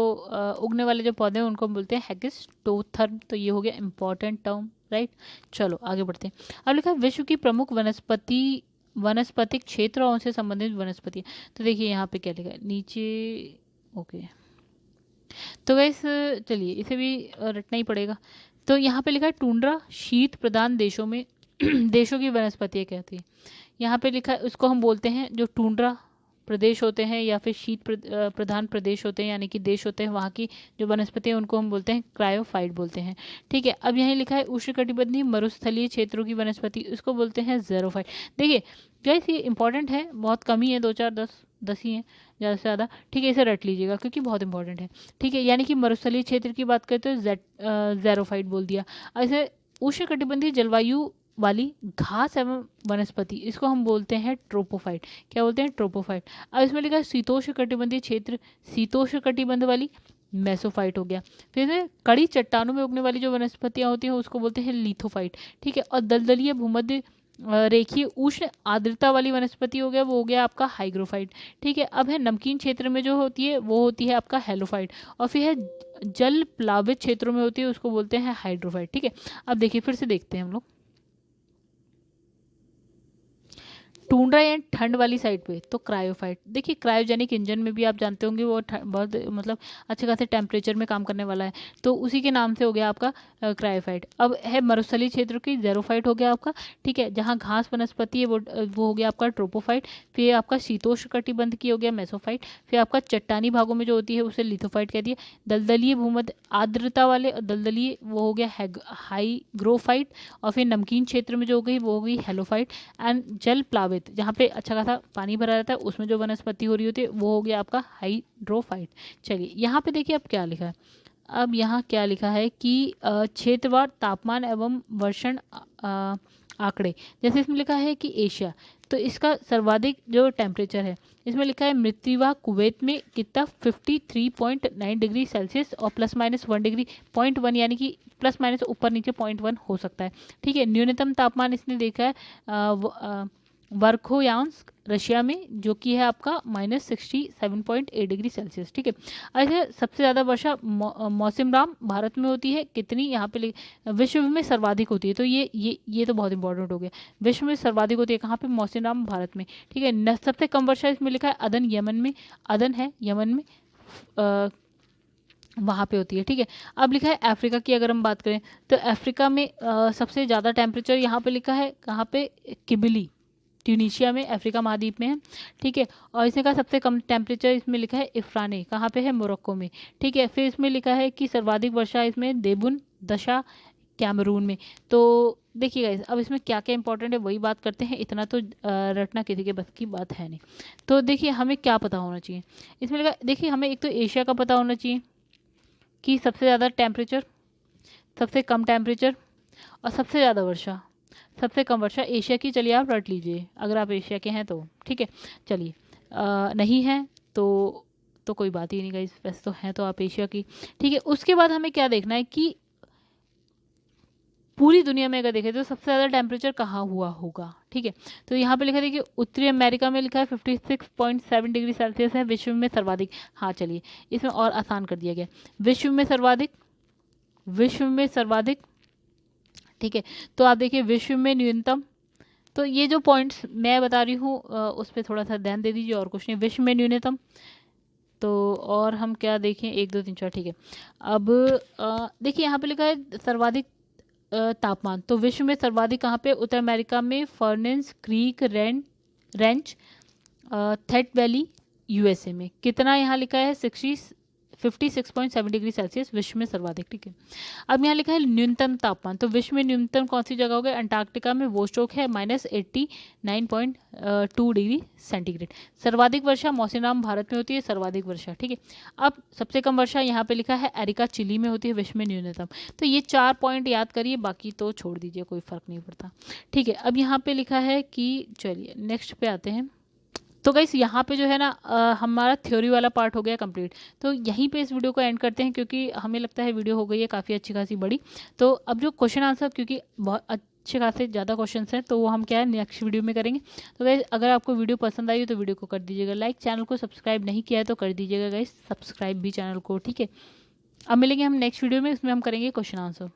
उगने वाले जो पौधे हैं उनको बोलते हैं हेगिस्टोथर्म। तो ये हो गया इंपॉर्टेंट टर्म, राइट। चलो आगे बढ़ते हैं। अब लिखा है विश्व की प्रमुख वनस्पतिक क्षेत्र और उनसे संबंधित वनस्पति। तो देखिए यहाँ पे क्या लिखा है नीचे, ओके, तो गाइस चलिए इसे भी रटना ही पड़ेगा। तो यहाँ पे लिखा है टुंड्रा शीत प्रधान देशों में देशों की वनस्पतियाँ कहती है। यहाँ पे लिखा है उसको हम बोलते हैं जो टुंड्रा प्रदेश होते हैं या फिर शीत प्रधान प्रदेश होते हैं, यानी कि देश होते हैं, वहाँ की जो वनस्पति है उनको हम बोलते हैं क्रायोफाइट बोलते हैं, ठीक है। अब यहाँ लिखा है उष्णकटिबंधीय मरुस्थलीय क्षेत्रों की वनस्पति, उसको बोलते हैं ज़ेरोफाइट। देखिए जैसे ये इंपॉर्टेंट है, बहुत कम ही है, 2 4 10 ही है ज़्यादा से ज़्यादा, ठीक है, इसे रट लीजिएगा क्योंकि बहुत इंपॉर्टेंट है, ठीक है। यानी कि मरुस्थलीय क्षेत्र की बात करते हो ज़ेरोफाइट बोल दिया। ऐसे उष्णकटिबंधीय जलवायु वाली घास एवं वनस्पति, इसको हम बोलते हैं ट्रोपोफाइट। क्या बोलते हैं, ट्रोपोफाइट। अब इसमें लिखा है शीतोष्ण कटिबंधीय क्षेत्र, शीतोष्ण कटिबंध वाली मेसोफाइट हो गया। फिर कड़ी चट्टानों में उगने वाली जो वनस्पतियां होती हैं उसको बोलते हैं लिथोफाइट, ठीक है। और दलदलीय भूमध्य रेखीय उष्ण आर्द्रता वाली वनस्पति हो गया, वो हो गया आपका हाइग्रोफाइट, ठीक है। अब है नमकीन क्षेत्र में जो होती है वो होती है आपका हेलोफाइट, और फिर है जल प्लावित क्षेत्रों में होती है उसको बोलते हैं हाइड्रोफाइट, ठीक है। अब देखिए फिर से देखते हैं हम लोग टुंड्रा या ठंड वाली साइड पे तो क्रायोफाइट। देखिए क्रायोजेनिक इंजन में भी आप जानते होंगे वो बहुत मतलब अच्छे खासे टेम्परेचर में काम करने वाला है, तो उसी के नाम से हो गया आपका क्रायोफाइट। अब है मरुस्थलीय क्षेत्र की ज़ेरोफाइट हो गया आपका, ठीक है, जहाँ घास वनस्पति है वो हो गया आपका ट्रोपोफाइट। फिर आपका शीतोष्ण कटिबंध की हो गया मेसोफाइट। फिर आपका चट्टानी भागों में जो होती है उसे लिथोफाइट कह दिया। दलदलीय भूमध्य आर्द्रता वाले दलदलीय वो हो गया हाइग्रोफाइट। और फिर नमकीन क्षेत्र में जो हो गई वो हो गई हेलोफाइट। एंड जल प्लावित जहाँ पे अच्छा खासा पानी भरा रहता है उसमें जो वनस्पति हो रही होती है वो हो गया आपका हाइड्रोफाइट। चलिए यहाँ पे देखिए अब क्या लिखा है, अब यहाँ क्या लिखा है कि क्षेत्रवार तापमान एवं वर्षण आंकड़े। जैसे इसमें लिखा है कि एशिया, तो इसका सर्वाधिक जो टेम्परेचर है इसमें लिखा है मृत्युवा कुवैत में कितना 53.9 डिग्री सेल्सियस और +- 1 डिग्री 0.1, यानी कि प्लस माइनस ऊपर नीचे 0.1 हो सकता है। ठीक है, न्यूनतम तापमान इसने देखा है वर्खोयांस्क रशिया में, जो कि है आपका -67.8 डिग्री सेल्सियस। ठीक है, अच्छा सबसे ज़्यादा वर्षा मौसिनराम भारत में होती है, कितनी यहाँ पे विश्व में सर्वाधिक होती है, तो ये तो बहुत इंपॉर्टेंट हो गया। विश्व में सर्वाधिक होती है कहाँ पे? मौसिनराम भारत में। ठीक है, सबसे कम वर्षा इसमें लिखा है अदन यमन में, अदन है यमन में, वहाँ पे होती है। ठीक है, अब लिखा है अफ्रीका की अगर हम बात करें तो अफ्रीका में सबसे ज़्यादा टेम्परेचर यहाँ पे लिखा है कहाँ पे? किबिली, ट्यूनीशिया में, अफ्रीका महाद्वीप में है। ठीक है, और इसने का सबसे कम टेम्परेचर इसमें लिखा है इफ्राने, कहाँ पे है? मोरक्को में। ठीक है, फिर इसमें लिखा है कि सर्वाधिक वर्षा इसमें देबुन दशा कैमरून में। तो देखिएगा अब इसमें क्या क्या इंपॉर्टेंट है वही बात करते हैं, इतना तो रटना किसी के बस की बात है नहीं। तो देखिए हमें क्या पता होना चाहिए इसमें लिखा, देखिए हमें एक तो एशिया का पता होना चाहिए कि सबसे ज़्यादा टेम्परेचर, सबसे कम टेम्परेचर और सबसे ज़्यादा वर्षा, सबसे कम वर्षा एशिया की। चलिए आप रट लीजिए अगर आप एशिया के हैं तो। ठीक है, चलिए नहीं है तो कोई बात ही नहीं गाइस, वैसे तो हैं तो आप एशिया की। ठीक है, उसके बाद हमें क्या देखना है कि पूरी दुनिया में अगर देखें तो सबसे ज़्यादा टेम्परेचर कहाँ हुआ होगा। ठीक है, तो यहाँ पे लिखा देखिए उत्तरी अमेरिका में लिखा है 56.7 डिग्री सेल्सियस है विश्व में सर्वाधिक। हाँ चलिए इसमें और आसान कर दिया गया, विश्व में सर्वाधिक, विश्व में सर्वाधिक। ठीक है, तो आप देखिए विश्व में न्यूनतम, तो ये जो पॉइंट्स मैं बता रही हूँ उस पर थोड़ा सा ध्यान दे दीजिए और कुछ नहीं। विश्व में न्यूनतम, तो और हम क्या देखें 1 2 3 4। ठीक है, अब देखिए यहाँ पे लिखा है सर्वाधिक तापमान, तो विश्व में सर्वाधिक कहाँ पे? उत्तर अमेरिका में फर्नेंस क्रीक रेंच थेट वैली यूएसए में। कितना यहाँ लिखा है? 56.7 डिग्री सेल्सियस विश्व में सर्वाधिक। ठीक है, अब यहाँ लिखा है न्यूनतम तापमान, तो विश्व में न्यूनतम कौन सी जगह हो गया? अंटार्कटिका में वोस्टोक है -89.2 डिग्री सेंटीग्रेड। सर्वाधिक वर्षा मौसिनराम भारत में होती है, सर्वाधिक वर्षा। ठीक है, अब सबसे कम वर्षा यहाँ पे लिखा है एरिका चिली में होती है, विश्व में न्यूनतम। तो ये 4 पॉइंट याद करिए, बाकी तो छोड़ दीजिए, कोई फर्क नहीं पड़ता। ठीक है, अब यहाँ पे लिखा है कि चलिए नेक्स्ट पे आते हैं। तो गाइस यहाँ पे जो है ना हमारा थ्योरी वाला पार्ट हो गया कंप्लीट, तो यहीं पे इस वीडियो को एंड करते हैं क्योंकि हमें लगता है वीडियो हो गई है काफ़ी अच्छी खासी बड़ी। तो अब जो क्वेश्चन आंसर, क्योंकि बहुत अच्छे खासे ज़्यादा क्वेश्चंस हैं, तो वो हम क्या है नेक्स्ट वीडियो में करेंगे। तो गाइस अगर आपको वीडियो पसंद आई हो तो वीडियो को कर दीजिएगा लाइक, चैनल को सब्सक्राइब नहीं किया है तो कर दीजिएगा गाइस सब्सक्राइब भी चैनल को। ठीक है, अब मिलेंगे हम नेक्स्ट वीडियो में, इसमें हम करेंगे क्वेश्चन आंसर।